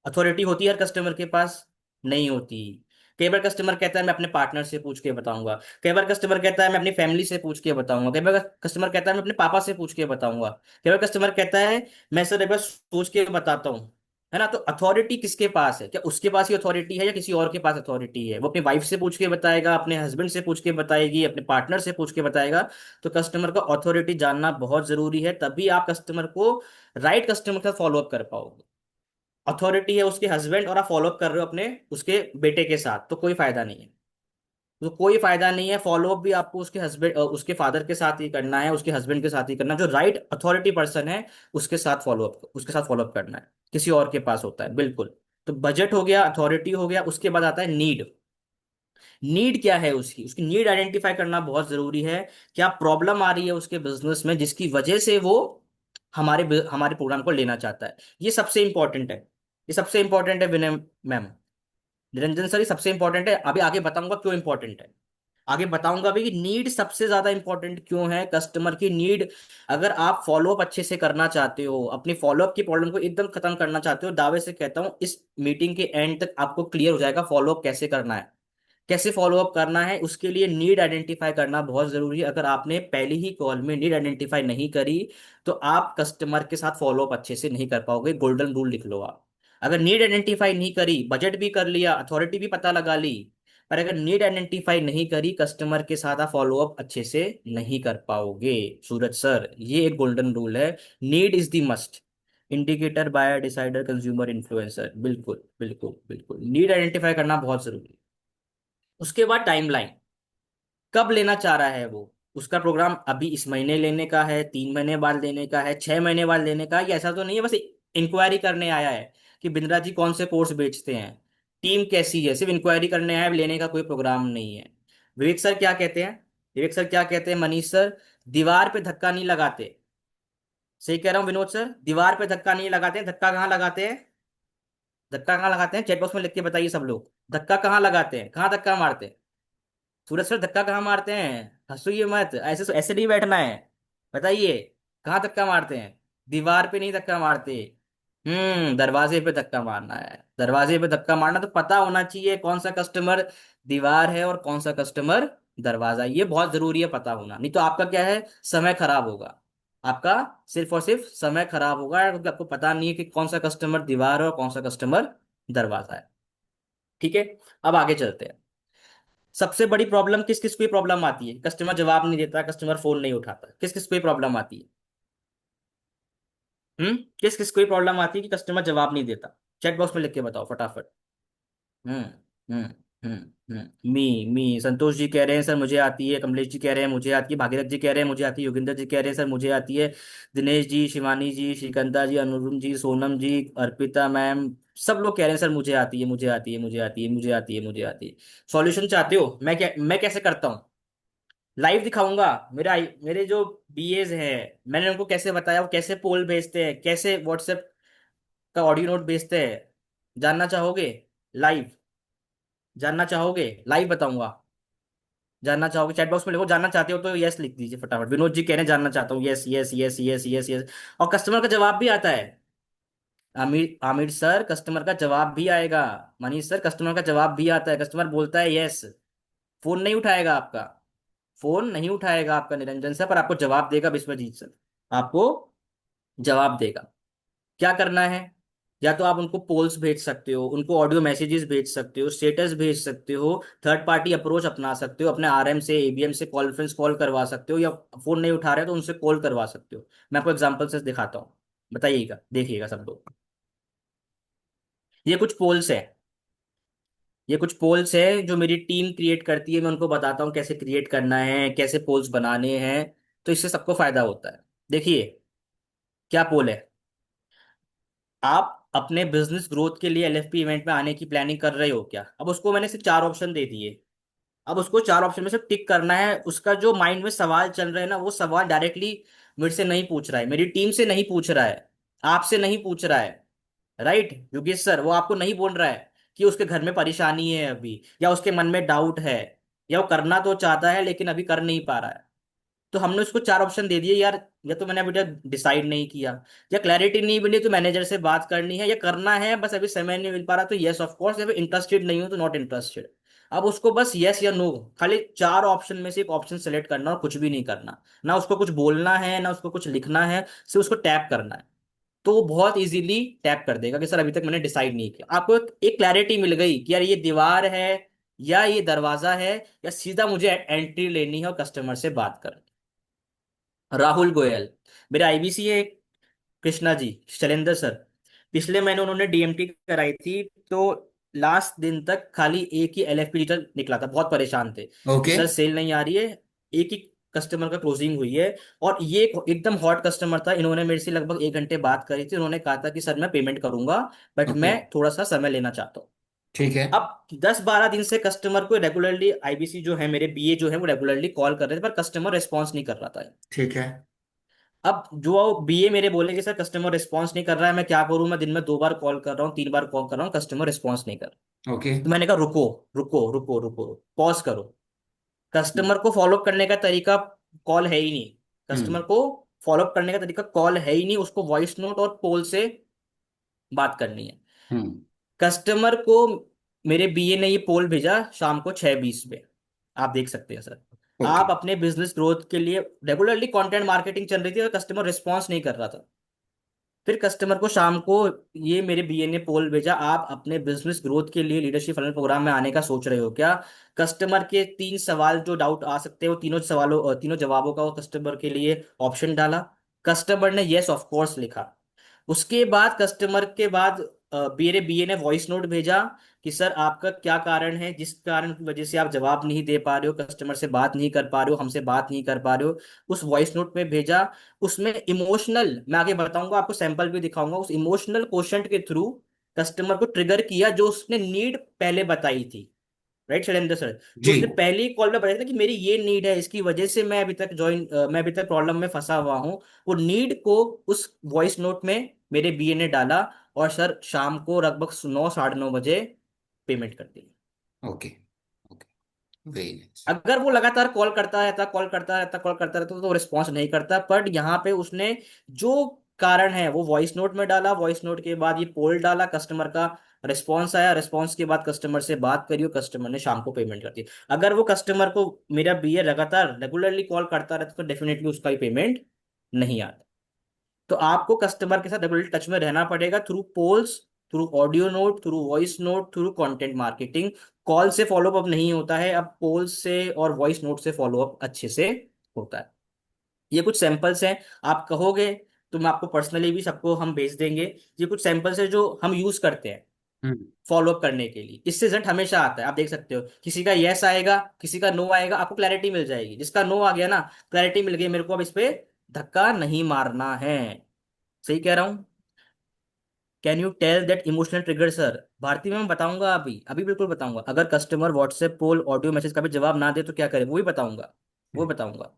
अथॉरिटी होती है हर कस्टमर के पास? नहीं होती। कई बार कस्टमर कहता है मैं अपने पार्टनर से पूछ के बताऊंगा। कई बार कस्टमर कहता है मैं अपनी फैमिली से पूछ के बताऊंगा। कई बार कस्टमर कहता है मैं अपने पापा से पूछ के बताऊंगा। कई बार कस्टमर कहता है मैं सर एक बार सोच के बताता हूँ। है ना? तो अथॉरिटी किसके पास है? क्या उसके पास ही अथॉरिटी है या किसी और के पास अथॉरिटी है? वो अपनी वाइफ से पूछ के बताएगा, अपने हस्बैंड से पूछ के बताएगी, अपने पार्टनर से पूछ के बताएगा। तो कस्टमर का अथॉरिटी जानना बहुत जरूरी है, तभी आप कस्टमर को राइट कस्टमर के साथ फॉलोअप कर पाओगे। अथॉरिटी है उसके हस्बैंड और आप फॉलोअप कर रहे हो अपने उसके बेटे के साथ, तो कोई फायदा नहीं है। तो कोई फायदा नहीं है। फॉलोअप भी आपको उसके हस्बैंड उसके फादर के साथ ही करना है, उसके हस्बैंड के साथ ही करना है। जो राइट अथॉरिटी पर्सन है उसके साथ फॉलोअप करना है। किसी और के पास होता है बिल्कुल। तो बजट हो गया, अथॉरिटी हो गया, उसके बाद आता है नीड। नीड क्या है उसकी? उसकी नीड आइडेंटिफाई करना बहुत जरूरी है। क्या प्रॉब्लम आ रही है उसके बिजनेस में जिसकी वजह से वो हमारे प्रोग्राम को लेना चाहता है? ये सबसे इंपॉर्टेंट है। ये सबसे इंपॉर्टेंट है विनय मैम, निरंजन सर, ये सबसे इंपॉर्टेंट है। अभी आगे बताऊंगा क्यों इंपॉर्टेंट है। आगे बताऊंगा भी कि नीड सबसे ज्यादा इंपॉर्टेंट क्यों है, कस्टमर की नीड। अगर आप फॉलोअप अच्छे से करना चाहते हो, अपनी फॉलोअप की प्रॉब्लम को एकदम खत्म करना चाहते हो, दावे से कहता हूं इस मीटिंग के एंड तक आपको क्लियर हो जाएगा फॉलोअप कैसे करना है। कैसे फॉलोअप करना है उसके लिए नीड आइडेंटिफाई करना बहुत जरूरी है। अगर आपने पहली ही कॉल में नीड आइडेंटिफाई नहीं करी तो आप कस्टमर के साथ फॉलोअप अच्छे से नहीं कर पाओगे। गोल्डन रूल लिख लो आप। अगर नीड आइडेंटिफाई नहीं करी, बजट भी कर लिया, अथॉरिटी भी पता लगा ली, पर अगर नीड आइडेंटिफाई नहीं करी, कस्टमर के साथ आप फॉलोअप अच्छे से नहीं कर पाओगे। सूरज सर, ये एक गोल्डन रूल है। Need is the must indicator, buyer, decider, consumer, influencer. बिल्कुल बिल्कुल बिल्कुल, नीड आइडेंटिफाई करना बहुत जरूरी है। उसके बाद टाइमलाइन, कब लेना चाह रहा है वो? उसका प्रोग्राम अभी इस महीने लेने का है, 3 महीने बाद लेने का है, 6 महीने बाद लेने का है? ये ऐसा तो नहीं है बस इंक्वायरी करने आया है कि बिंद्रा जी कौन से कोर्स बेचते हैं, टीम कैसी है, सिर्फ इंक्वायरी करने आया है, लेने का कोई प्रोग्राम नहीं है। विवेक सर क्या कहते हैं? विवेक सर क्या कहते हैं? मनीष सर, दीवार पे धक्का नहीं लगाते। सही कह रहा हूँ विनोद सर? दीवार पे धक्का नहीं लगाते हैं। धक्का कहाँ लगाते हैं? धक्का कहाँ लगाते हैं? चैट बॉक्स में लिख के बताइए सब लोग। धक्का कहाँ लगाते हैं? कहाँ धक्का मारते हैं? सूरज सर धक्का कहाँ मारते हैं? हंसोइए मत, ऐसे ऐसे नहीं बैठना है। बताइए, कहाँ धक्का मारते हैं? दीवार पे नहीं धक्का मारते। दरवाजे पे धक्का मारना है। दरवाजे पे धक्का मारना तो पता होना चाहिए कौन सा कस्टमर दीवार है और कौन सा कस्टमर दरवाजा है। ये बहुत जरूरी है पता होना, नहीं तो आपका क्या है, समय खराब होगा। आपका सिर्फ और सिर्फ समय खराब होगा क्योंकि आपको पता नहीं है कि कौन सा कस्टमर दीवार है और कौन सा कस्टमर दरवाजा है। ठीक है, अब आगे चलते हैं। सबसे बड़ी प्रॉब्लम किस किस को ये प्रॉब्लम आती है? कस्टमर जवाब नहीं देता, कस्टमर फोन नहीं उठाता, किस किस को ये प्रॉब्लम आती है? किस किस को ये प्रॉब्लम आती है कि कस्टमर जवाब नहीं देता? चैट बॉक्स में लिख के बताओ फटाफट। हम्म हम्म मी संतोष जी कह रहे हैं सर मुझे आती है, कमलेश जी कह रहे हैं मुझे आती है, भागीरथ जी कह रहे हैं मुझे आती है, योगिंदर जी कह रहे हैं सर मुझे आती है, दिनेश जी, शिवानी जी, श्रीकांता जी, अनुरुण जी, सोनम जी, अर्पिता मैम, सब लोग कह रहे हैं सर मुझे आती है, मुझे आती है, मुझे आती है, मुझे आती है, मुझे आती है। सॉल्यूशन चाहते हो? मैं कैसे करता हूँ? लाइव दिखाऊंगा। मेरे जो बीएज हैं, मैंने उनको कैसे बताया वो कैसे पोल भेजते हैं, कैसे व्हाट्सएप का ऑडियो नोट भेजते हैं। जानना चाहोगे? लाइव जानना चाहोगे? लाइव बताऊंगा। जानना चाहोगे? चैट बॉक्स में लिखो जानना चाहते हो तो यस लिख दीजिए फटाफट। विनोद जी कह रहे हैं जानना चाहता हूँ, yes yes yes yes yes yes. और कस्टमर का जवाब भी आता है। आमिर आमिर सर, कस्टमर का जवाब भी आएगा। मनीष सर, कस्टमर का जवाब भी आता है। कस्टमर बोलता है यस। फोन नहीं उठाएगा आपका, फोन नहीं उठाएगा आपका निरंजन सर, पर आपको जवाब देगा विश्वजीत सर। आपको जवाब देगा। क्या करना है? या तो आप उनको पोल्स भेज सकते हो, उनको ऑडियो मैसेजेस भेज सकते हो, स्टेटस भेज सकते हो, थर्ड पार्टी अप्रोच अपना सकते हो, अपने आरएम से, एबीएम से कॉन्फ्रेंस कॉल करवा सकते हो, या फोन नहीं उठा रहे तो उनसे कॉल करवा सकते हो। मैं आपको एग्जांपल से दिखाता हूँ, बताइएगा, देखिएगा सब लोग। ये कुछ पोल्स है। ये कुछ पोल्स है जो मेरी टीम क्रिएट करती है। मैं उनको बताता हूँ कैसे क्रिएट करना है, कैसे पोल्स बनाने हैं। तो इससे सबको फायदा होता है। देखिए क्या पोल है। आप अपने बिजनेस ग्रोथ के लिए एलएफपी इवेंट में आने की प्लानिंग कर रहे हो क्या? अब उसको मैंने सिर्फ 4 ऑप्शन दे दिए। अब उसको 4 ऑप्शन में से टिक करना है। उसका जो माइंड में सवाल चल रहे हैं ना, वो सवाल डायरेक्टली मेरे से नहीं पूछ रहा है, मेरी टीम से नहीं पूछ रहा है, आपसे नहीं पूछ रहा है, राइट योगेश सर? वो आपको नहीं बोल रहा है कि उसके घर में परेशानी है अभी, या उसके मन में डाउट है, या वो करना तो चाहता है लेकिन अभी कर नहीं पा रहा है। तो हमने उसको चार ऑप्शन दे दिए यार। या तो मैंने अभी तक डिसाइड नहीं किया, या क्लैरिटी नहीं मिली तो मैनेजर से बात करनी है, या करना है बस अभी समय नहीं मिल पा रहा तो यस ऑफ कोर्स, या फिर इंटरेस्टेड नहीं हो तो नॉट इंटरेस्टेड। अब उसको बस यस या नो, खाली चार ऑप्शन में से एक ऑप्शन सेलेक्ट करना और कुछ भी नहीं करना। ना उसको कुछ बोलना है, ना उसको कुछ लिखना है, सिर्फ उसको टैप करना है। तो वो बहुत इजीली टैप कर देगा कि सर अभी तक मैंने डिसाइड नहीं किया। आपको एक क्लैरिटी मिल गई कि यार ये दीवार है या ये दरवाजा है, या सीधा मुझे एंट्री लेनी है और कस्टमर से बात करनी है। राहुल गोयल मेरे आईबीसी है, कृष्णा जी, शैलेंद्र सर, पिछले महीने उन्होंने डीएमटी कराई थी, तो लास्ट दिन तक खाली एक ही एलएफपी डिजिटल निकला था, बहुत परेशान थे कि ओके। सर सेल नहीं आ रही है, एक ही कस्टमर का क्लोजिंग हुई है। और ये एकदम हॉट कस्टमर था, इन्होंने मेरे से लगभग 1 घंटे बात करी थी, उन्होंने कहा था कि सर मैं पेमेंट करूंगा, बट ओके। मैं थोड़ा सा समय लेना चाहता हूँ। ठीक है। अब 10-12 दिन से कस्टमर को रेगुलरली आईबीसी जो है, मेरे बीए जो है, वो रेगुलरली कॉल कर रहे थे, पर कस्टमर रिस्पॉन्स नहीं कर रहा था। ठीक है। अब जो बीए मेरे बोले कि सर कस्टमर रिस्पॉन्स नहीं कर रहा है, मैं क्या करूं, मैं दिन में 2 बार कॉल कर रहा हूँ, 3 बार कॉल कर रहा हूँ, कस्टमर रिस्पॉन्स नहीं कर रहा। ओके। तो मैंने कहा रुको, रुको रुको रुको, पॉज करो। कस्टमर को फॉलोअप करने का तरीका कॉल है ही नहीं। हम्म। कस्टमर को फॉलोअप करने का तरीका कॉल है ही नहीं, उसको वॉइस नोट और पोल से बात करनी है। हम्म। कस्टमर को मेरे बीए ने ये पोल भेजा शाम को 6:20 पे, आप देख सकते हैं सर। ओके। आप अपने बिजनेस ग्रोथ के लिए रेगुलरली कंटेंट मार्केटिंग चल रही थी और कस्टमर रिस्पॉन्स नहीं कर रहा था। फिर कस्टमर को शाम को ये मेरे बीए ने पोल भेजा, आप अपने बिजनेस ग्रोथ के लिए लीडरशिप फनल प्रोग्राम में आने का सोच रहे हो क्या? कस्टमर के 3 सवाल जो डाउट आ सकते हैं, वो तीनों सवालों तीनों जवाबों का वो कस्टमर के लिए ऑप्शन डाला। कस्टमर ने यस ऑफ कोर्स लिखा। उसके बाद कस्टमर के बाद मेरे बीए ने वॉइस नोट भेजा कि सर आपका क्या कारण है, जिस कारण की वजह से आप जवाब नहीं दे पा रहे हो, कस्टमर से बात नहीं कर पा रहे हो, हमसे बात नहीं कर पा रहे हो। उस वॉइस नोट में भेजा। उसमें इमोशनल, मैं आगे बताऊंगा आपको, सैंपल भी दिखाऊंगा, उस इमोशनल क्वेश्चन के थ्रू कस्टमर को ट्रिगर किया, जो उसने नीड पहले बताई थी। Right Shailendra sir? जो जी। उसने पहली कॉल में बताया था कि मेरी ये नीड है, इसकी वजह से मैं अभी तक प्रॉब्लम में फंसा हुआ हूँ। वो नीड को उस वॉइस नोट में मेरे बीए ने डाला, और सर शाम को लगभग 9, 9:30 बजे पेमेंट कर दी। ओके। ओके। Very nice. अगर वो लगातार कॉल करता रहता, कॉल करता रहता, कॉल करता रहता, तो रिस्पॉन्स नहीं करता। बट यहाँ पे उसने जो कारण है वो वॉइस नोट में डाला, वॉइस नोट के बाद ये पोल डाला, कस्टमर का रिस्पॉन्स आया, रिस्पॉन्स के बाद कस्टमर से बात करी और कस्टमर ने शाम को पेमेंट कर दी। अगर वो कस्टमर को मेरा बीए लगातार रेगुलरली कॉल करता रहता तो डेफिनेटली उसका ही पेमेंट नहीं आता। तो आपको कस्टमर के साथ रेगुलर टच में रहना पड़ेगा, through polls, through audio note, through voice note, through content marketing. Call से फॉलोअप नहीं होता है, अब पोल्स से और वॉइस नोट से फॉलोअप अच्छे से होता है। ये कुछ सैंपल्स हैं। आप कहोगे तो मैं आपको पर्सनली भी सबको हम भेज देंगे। ये कुछ सैंपल्स है जो हम यूज करते हैं हम्म। फॉलोअप करने के लिए। इससे रिजल्ट हमेशा आता है, आप देख सकते हो, किसी का यस आएगा, किसी का नो आएगा, आपको क्लैरिटी मिल जाएगी। जिसका नो आ गया ना, क्लैरिटी मिल गई, मेरे को अब इस पे धक्का नहीं मारना है। सही कह रहा हूं? Can you tell that emotional trigger sir? भारती में मैं बताऊंगा, अभी अभी बिल्कुल बताऊंगा। अगर customer WhatsApp poll audio message का भी जवाब ना दे तो क्या करे, वो भी बताऊंगा, वो बताऊंगा।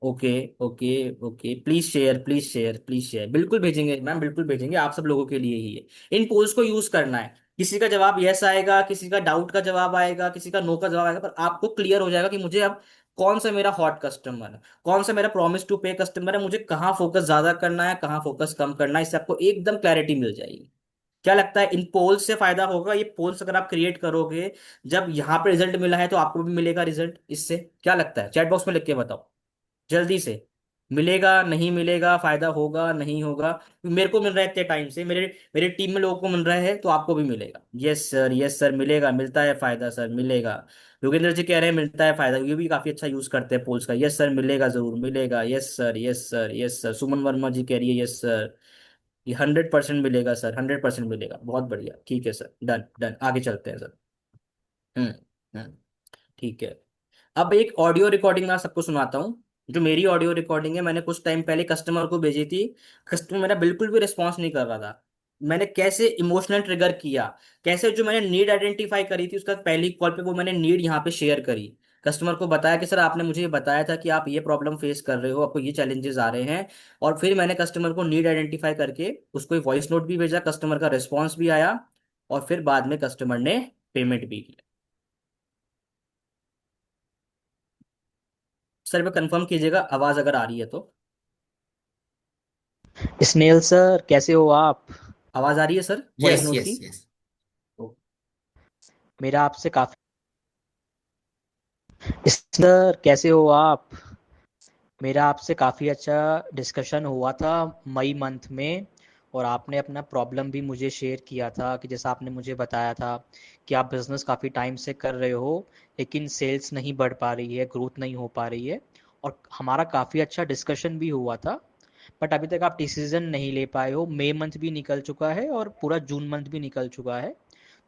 Okay, okay, okay, please share, please share, please share, बिल्कुल भेजेंगे मैम, बिल्कुल भेजेंगे, आप सब लोगों के लिए ही है। इन पोल्स को यूज करना है। किसी का जवाब यस आएगा, किसी का डाउट का जवाब आएगा, किसी का नो का जवाब आएगा, पर आपको क्लियर हो जाएगा कि मुझे अब कौन सा मेरा हॉट कस्टमर है, कौन सा मेरा प्रॉमिस टू पे कस्टमर है, मुझे कहाँ फोकस ज्यादा करना है, कहाँ फोकस कम करना है, इससे आपको एकदम क्लैरिटी मिल जाएगी। क्या लगता है इन पोल्स से फायदा होगा? ये पोल्स अगर आप क्रिएट करोगे, जब यहाँ पे रिजल्ट मिला है तो आपको भी मिलेगा रिजल्ट इससे। क्या लगता है? चैट बॉक्स में लिख के बताओ जल्दी से। मिलेगा नहीं मिलेगा, फायदा होगा नहीं होगा? मेरे को मिल रहा है इतने टाइम से, मेरे मेरे टीम में लोगों को मिल रहा है, तो आपको भी मिलेगा। यस सर, यस सर, मिलेगा, मिलता है फायदा सर, मिलेगा। योगेंद्र जी कह रहे हैं मिलता है फायदा, ये भी काफी अच्छा यूज करते हैं पोल्स का। यस सर, मिलेगा, जरूर मिलेगा, yes sir, yes sir, yes sir. Suman Verma ji कह रही है यस सर, ये 100% मिलेगा सर, 100% मिलेगा। बहुत बढ़िया, ठीक है सर, डन डन, आगे चलते हैं सर। हम्म। हम्म। ठीक है। अब एक ऑडियो रिकॉर्डिंग मैं सबको सुनाता हूँ, जो मेरी ऑडियो रिकॉर्डिंग है, मैंने कुछ टाइम पहले कस्टमर को भेजी थी। कस्टमर मेरा बिल्कुल भी रिस्पॉन्स नहीं कर रहा था। मैंने कैसे इमोशनल ट्रिगर किया, कैसे जो मैंने नीड आइडेंटिफाई करी थी उसका पहली कॉल पे वो मैंने नीड यहाँ पे शेयर करी। कस्टमर को बताया कि सर आपने मुझे ये बताया था कि आप ये प्रॉब्लम फेस कर रहे हो, आपको ये चैलेंजेस आ रहे हैं। और फिर मैंने कस्टमर को नीड आइडेंटिफाई करके उसको एक वॉइस नोट भी भेजा, कस्टमर का रिस्पॉन्स भी आया, और फिर बाद में कस्टमर ने पेमेंट भी किया। सर मैं कंफर्म कीजिएगा आवाज़ अगर आ रही है तो। स्नेल सर, कैसे हो आप? आवाज़ आ रही है sir voice yes note yes की? यस। मेरा आपसे काफी सर, कैसे हो आप? मेरा आपसे काफ़ी अच्छा डिस्कशन हुआ था मई मंथ में। और आपने अपना प्रॉब्लम भी मुझे शेयर किया था कि जैसा आपने मुझे बताया था कि आप बिज़नेस काफ़ी टाइम से कर रहे हो, लेकिन सेल्स नहीं बढ़ पा रही है, ग्रोथ नहीं हो पा रही है। और हमारा काफ़ी अच्छा डिस्कशन भी हुआ था। बट अभी तक आप डिसीजन नहीं ले पाए हो। मई मंथ भी निकल चुका है और पूरा जून मंथ भी निकल चुका है।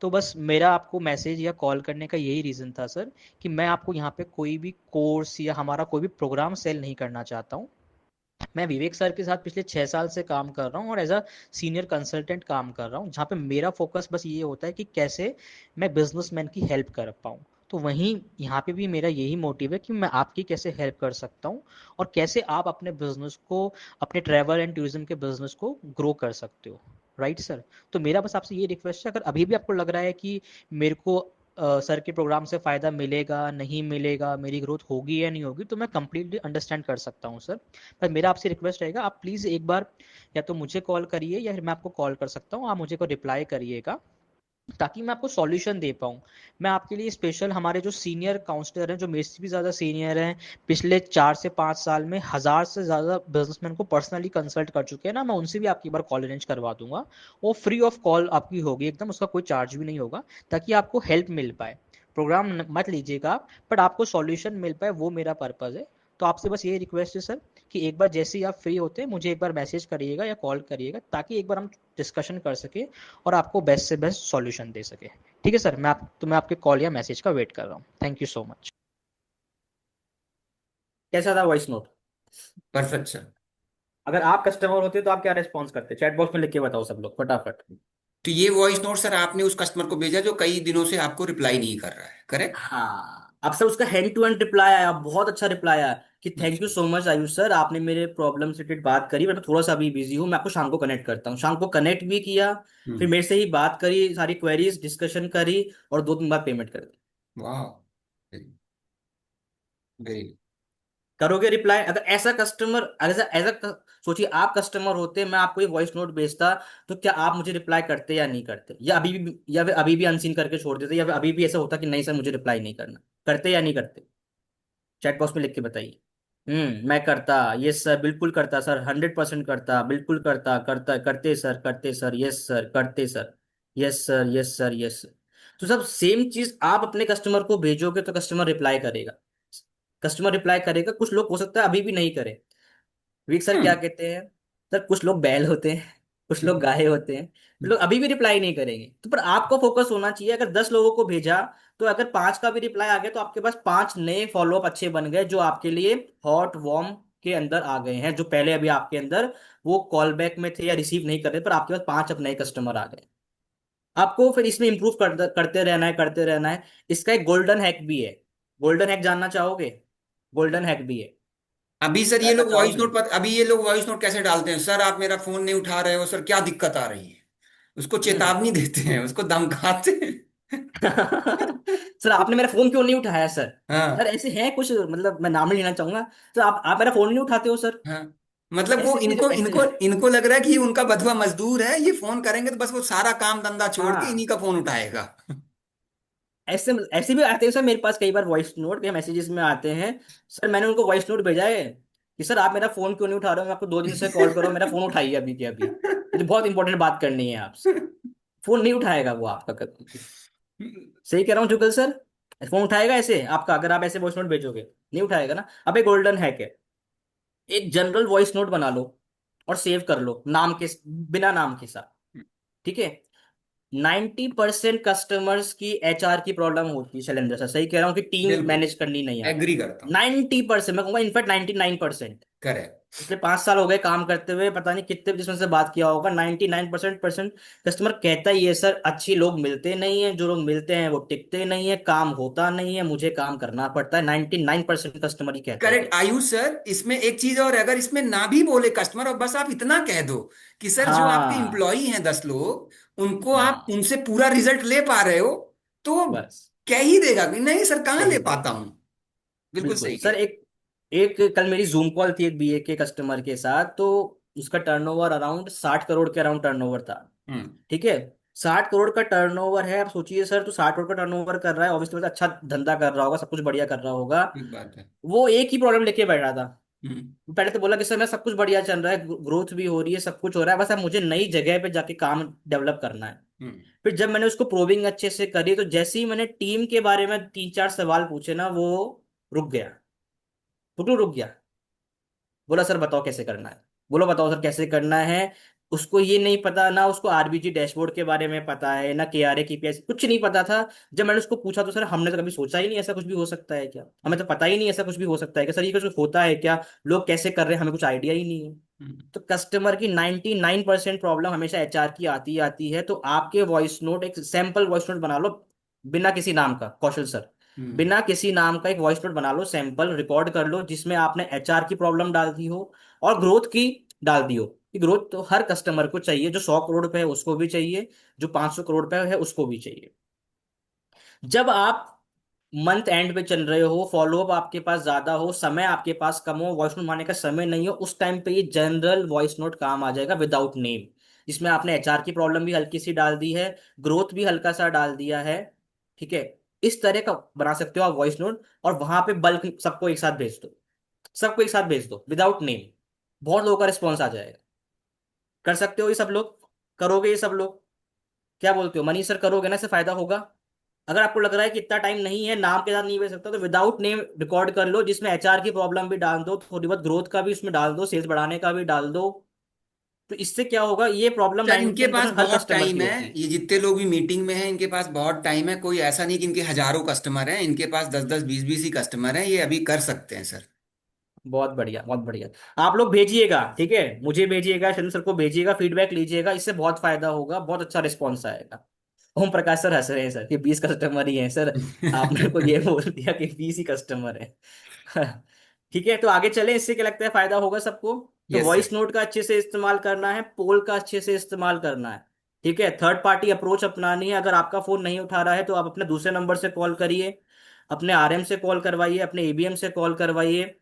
तो बस मेरा आपको मैसेज या कॉल करने का यही रीज़न था सर, कि मैं आपको यहाँ पे कोई भी कोर्स या हमारा कोई भी प्रोग्राम सेल नहीं करना चाहता हूँ। मैं विवेक सर के साथ पिछले 6 साल से काम कर रहा हूँ और एज अ सीनियर कंसल्टेंट काम कर रहा हूँ, जहाँ पे मेरा फोकस बस ये होता है कि कैसे मैं बिजनेसमैन की हेल्प कर पाऊँ। तो वहीं यहाँ पे भी मेरा यही मोटिव है कि मैं आपकी कैसे हेल्प कर सकता हूँ और कैसे आप अपने बिजनेस को, अपने ट्रैवल एंड टूरिज्म के बिजनेस को ग्रो कर सकते हो। Right sir? तो मेरा बस आपसे ये रिक्वेस्ट है, अगर अभी भी आपको लग रहा है कि मेरे को सर के प्रोग्राम से फ़ायदा मिलेगा नहीं मिलेगा, मेरी ग्रोथ होगी या नहीं होगी, तो मैं कंप्लीटली अंडरस्टैंड कर सकता हूँ सर। पर मेरा आपसे रिक्वेस्ट रहेगा, आप प्लीज़ एक बार या तो मुझे कॉल करिए या फिर मैं आपको कॉल कर सकता हूँ, आप मुझे को रिप्लाई करिएगा, ताकि मैं आपको सॉल्यूशन दे पाऊँ। मैं आपके लिए स्पेशल, हमारे जो सीनियर काउंसलर हैं, जो मेरे से भी ज़्यादा सीनियर हैं, पिछले 4 से 5 साल में 1000 से ज़्यादा बिजनेसमैन को पर्सनली कंसल्ट कर चुके हैं ना, मैं उनसे भी आपकी बार कॉल अरेंज करवा दूंगा। वो फ्री ऑफ कॉल आपकी होगी एकदम, उसका कोई चार्ज भी नहीं होगा, ताकि आपको हेल्प मिल पाए। प्रोग्राम मत लीजिएगा आप, बट आपको सॉल्यूशन मिल पाए, वो मेरा पर्पज़ है। तो आपसे बस ये रिक्वेस्ट है सर, कि एक बार जैसे ही आप फ्री होते हैं मुझे एक बार मैसेज करिएगा या कॉल करिएगा, ताकि एक बार हम डिस्कशन कर सके और आपको बेस्ट से बेस्ट सॉल्यूशन दे सके। ठीक है सर? मैं आपके कॉल या मैसेज का वेट कर रहा हूँ। Thank you so much. कैसा था वॉइस नोट? Perfect sir. अगर आप कस्टमर होते तो आप क्या रेस्पॉन्स करते? चैट बॉक्स में लिख के बताओ सब लोग फटाफट। तो ये वॉइस नोट सर आपने उस कस्टमर को भेजा जो कई दिनों से आपको रिप्लाई नहीं कर रहा है, करेक्ट? हाँ, अब सर उसका हैंड टू हैंड रिप्लाई आया, बहुत अच्छा रिप्लाई आया कि थैंक यू अच्छा। सो मच आयुष सर, आपने मेरे प्रॉब्लम से रिलेटेड बात करी, मैं थोड़ा सा अभी बिजी हूँ, मैं आपको शाम को कनेक्ट करता हूँ। शाम को कनेक्ट भी किया, फिर हम्म। मेरे से ही बात करी, सारी क्वेरीज डिस्कशन करी, और 2 दिन बाद पेमेंट कर दी। वाह। वेरी। करोगे रिप्लाई? अगर ऐसा कस्टमर, ऐसा ऐसा सोचिए आप कस्टमर होते, मैं आपको ये वॉइस नोट भेजता, तो क्या आप मुझे रिप्लाई करते या नहीं करते, या अभी भी, या फिर अभी भी अनसीन करके छोड़ देते, या फिर अभी भी ऐसा होता कि नहीं सर मुझे रिप्लाई नहीं करना? करते या नहीं करते? चैट बॉक्स में लिख के बताइए। मैं करता, यस सर, बिल्कुल करता सर, 100% करता, बिल्कुल करता, करता करते सर, यस सर, करते sir, yes sir, yes sir, yes sir. तो सब सेम चीज आप अपने कस्टमर को भेजोगे तो कस्टमर रिप्लाई करेगा। कस्टमर रिप्लाई करेगा, कुछ लोग हो सकता है अभी भी नहीं करे। विक सर क्या हम्म। कहते हैं? सर कुछ लोग बैल होते हैं, कुछ लोग गाय होते हैं, कुछ लोग अभी भी रिप्लाई नहीं करेंगे। तो पर आपको फोकस होना चाहिए, अगर 10 लोगों को भेजा, तो अगर 5 का भी रिप्लाई आ गया, तो आपके पास 5 नए फॉलोअप अच्छे बन गए, जो आपके लिए हॉट वार्म के अंदर आ गए हैं, जो पहले अभी आपके अंदर वो कॉल बैक में थे या रिसीव नहीं कर रहे, पर आपके पास 5 अब नए कस्टमर आ गए। आपको फिर इसमें इंप्रूव करते रहना है, करते रहना है। इसका एक गोल्डन हैक भी है। गोल्डन हैक जानना चाहोगे? गोल्डन हैक भी है, अभी सर ये जानना लोग वॉइस चाहोगे? नोट पर, अभी ये लोग वॉइस नोट कैसे डालते हैं, सर आप मेरा फोन नहीं उठा रहे हो, सर क्या दिक्कत आ रही है? उसको हम्म। चेतावनी देते हैं, उसको धमकाते हैं। सर आपने मेरा फोन क्यों नहीं उठाया सर? सर हाँ। ऐसे हैं कुछ, मतलब मैं नाम नहीं लेना चाहूंगा। सर आप मेरा फोन नहीं उठाते हो सर? हाँ। मतलब वो ऐसे भी इनको ऐसे। इनको इनको लग रहा है कि ये उनका बंधुआ मजदूर है, ये फोन करेंगे तो बस वो सारा काम धंधा छोड़ के इन्हीं हाँ, का फोन उठाएगा। ऐसे ऐसे भी आते हैं सर मेरे पास, कई बार वॉइस नोट या मैसेजेस में आते हैं। सर मैंने उनको वॉइस नोट भेजा है कि सर आप मेरा फोन क्यों नहीं उठा रहे हो, मैं आपको 2 दिन से कॉल करो, मेरा फोन उठाइए अभी के अभी, मुझे बहुत इंपॉर्टेंट बात करनी है आपसे। फोन नहीं उठाएगा वो आपका कभी भी। सही कह रहा हूँ जुगल सर? फोन उठाएगा ऐसे आपका, अगर आप ऐसे वॉइस नोट भेजोगे? नहीं उठाएगा ना। अब एक गोल्डन हैक है, एक जनरल वॉइस नोट बना लो और सेव कर लो नाम के, बिना नाम के साथ। ठीक है? 90% कस्टमर्स की एचआर की प्रॉब्लम होती है शैलेंद्र सर, सही कह रहा हूँ कि टीम बिल्कुल। मैनेज करनी नहीं आती। एग्री करता हूँ। 90%, मैं कहूंगा इनफैक्ट 99%। करेक्ट। पिछले 5 साल हो गए काम करते हुए, पता नहीं कितने जिसमें से बात किया होगा, 99% कस्टमर कहता ही है सर, अच्छी लोग मिलते नहीं है, जो लोग मिलते हैं वो टिकते नहीं है, काम होता नहीं है, मुझे काम करना पड़ता है। 99% कस्टमर ही कहते हैं। करेक्ट आयुष सर, इसमें एक चीज और है, अगर इसमें ना भी बोले कस्टमर और बस आप इतना कह दो कि सर जो आपके हाँ। इम्प्लॉई हैं 10 लोग, उनको आप हाँ। उनसे पूरा रिजल्ट ले पा रहे हो, तो बस। कह ही देगा कि नहीं सर कहाँ ले कहीं भी। पाता हूँ। बिल्कुल बिल्कुल सही सर। कह। एक एक कल मेरी जूम कॉल थी एक बीए के कस्टमर के साथ, तो उसका टर्नओवर अराउंड 60 करोड़ के अराउंड टर्नओवर था। हम्म। ठीक है। 60 करोड़ का टर्नओवर है। आप सोचिए सर, तो 60 करोड़ का टर्नओवर कर रहा है, ऑब्वियसली अच्छा धंधा कर रहा होगा, सब कुछ बढ़िया कर रहा होगा। ठीक बात है। वो एक ही प्रॉब्लम लेके बैठा था। हम्म। पहले तो बोला कि सर मैं सब कुछ बढ़िया चल रहा है, ग्रोथ भी हो रही है, सब कुछ हो रहा है, बस अब मुझे नई जगह पे जाके काम डेवलप करना है। हम्म। फिर जब मैंने उसको प्रोबिंग अच्छे से करी, तो जैसे ही मैंने टीम के बारे में 3-4 सवाल पूछे ना, वो रुक गया। रुक गया। बोला सर बताओ कैसे करना है। बोलो बताओ सर कैसे करना है। उसको ये नहीं पता, ना उसको आरबीजी डैशबोर्ड के बारे में पता है, ना केआरए केपीएस, कुछ नहीं पता था। जब मैंने उसको पूछा तो सर हमने तो कभी सोचा ही नहीं ऐसा कुछ भी हो सकता है क्या, हमें तो पता ही नहीं ऐसा कुछ भी हो सकता है क्या, सर ये कुछ होता है क्या, लोग कैसे कर रहे हैं, हमें कुछ आइडिया ही नहीं है। हम्म। तो कस्टमर की 99% प्रॉब्लम हमेशा एचआर की आती ही आती है। तो आपके वॉइस नोट, एक सैंपल वॉइस नोट बना लो, बिना किसी नाम का, कौशल सर, हम्म। बिना किसी नाम का एक वॉइस नोट बना लो, सैंपल रिकॉर्ड कर लो, जिसमें आपने एचआर की प्रॉब्लम डाल दी हो और ग्रोथ की डाल दी हो। कि ग्रोथ तो हर कस्टमर को चाहिए, जो 100 करोड़ पे है उसको भी चाहिए, जो 500 करोड़ पे है उसको भी चाहिए। जब आप मंथ एंड पे चल रहे हो, फॉलोअप आपके पास ज्यादा हो, समय आपके पास कम हो, वॉइस नोट मारने का समय नहीं हो, उस टाइम पे ये जनरल वॉइस नोट काम आ जाएगा विदाउट नेम, जिसमें आपने एचआर की प्रॉब्लम भी हल्की सी डाल दी है, ग्रोथ भी हल्का सा डाल दिया है। ठीक है। इस तरह का बना सकते हो आप वॉइस नोट, और वहां पे बल्क सबको एक साथ भेज दो, सबको एक साथ भेज दो विदाउट नेम। बहुत लोगों का रिस्पॉन्स आ जाएगा। कर सकते हो ये सब लोग? करोगे ये सब लोग? क्या बोलते हो मनीष सर, करोगे ना, इससे फायदा होगा? अगर आपको लग रहा है कि इतना टाइम नहीं है, नाम के साथ नहीं भेज सकता, तो विदाउट नेम रिकॉर्ड कर लो, जिसमें एचआर की प्रॉब्लम भी डाल दो, थोड़ी बहुत ग्रोथ का भी उसमें डाल दो, सेल्स बढ़ाने का भी डाल दो। तो इससे क्या होगा, ये प्रॉब्लम सर इनके पास 99% हर बहुत कस्टमर टाइम की है, होती है। ये जितने लोग भी मीटिंग में हैं इनके पास बहुत टाइम है, कोई ऐसा नहीं कि इनके हजारों कस्टमर हैं, इनके पास 10-10 20-20 ही कस्टमर हैं, ये अभी कर सकते हैं सर। बहुत बढ़िया, बहुत बढ़िया। आप लोग भेजिएगा, ठीक है, मुझे भेजिएगा, शैलेंद्र सर को भेजिएगा, फीडबैक लीजिएगा, इससे बहुत फायदा होगा, बहुत अच्छा रिस्पॉन्स आएगा। ओम प्रकाश सर हंस रहे हैं सर कि 20 कस्टमर ही हैं सर। आपने को ये बोल दिया कि 20 ही कस्टमर है। ठीक है, तो आगे चलें, इससे क्या लगता है फायदा होगा सबको? तो यस सर। वॉइस नोट का अच्छे से इस्तेमाल करना है, पोल का अच्छे से इस्तेमाल करना है। ठीक है, थर्ड पार्टी अप्रोच अपनानी है। अगर आपका फोन नहीं उठा रहा है तो आप अपने दूसरे नंबर से कॉल करिए, अपने आरएम से कॉल करवाइए, अपने एबीएम से कॉल करवाइए,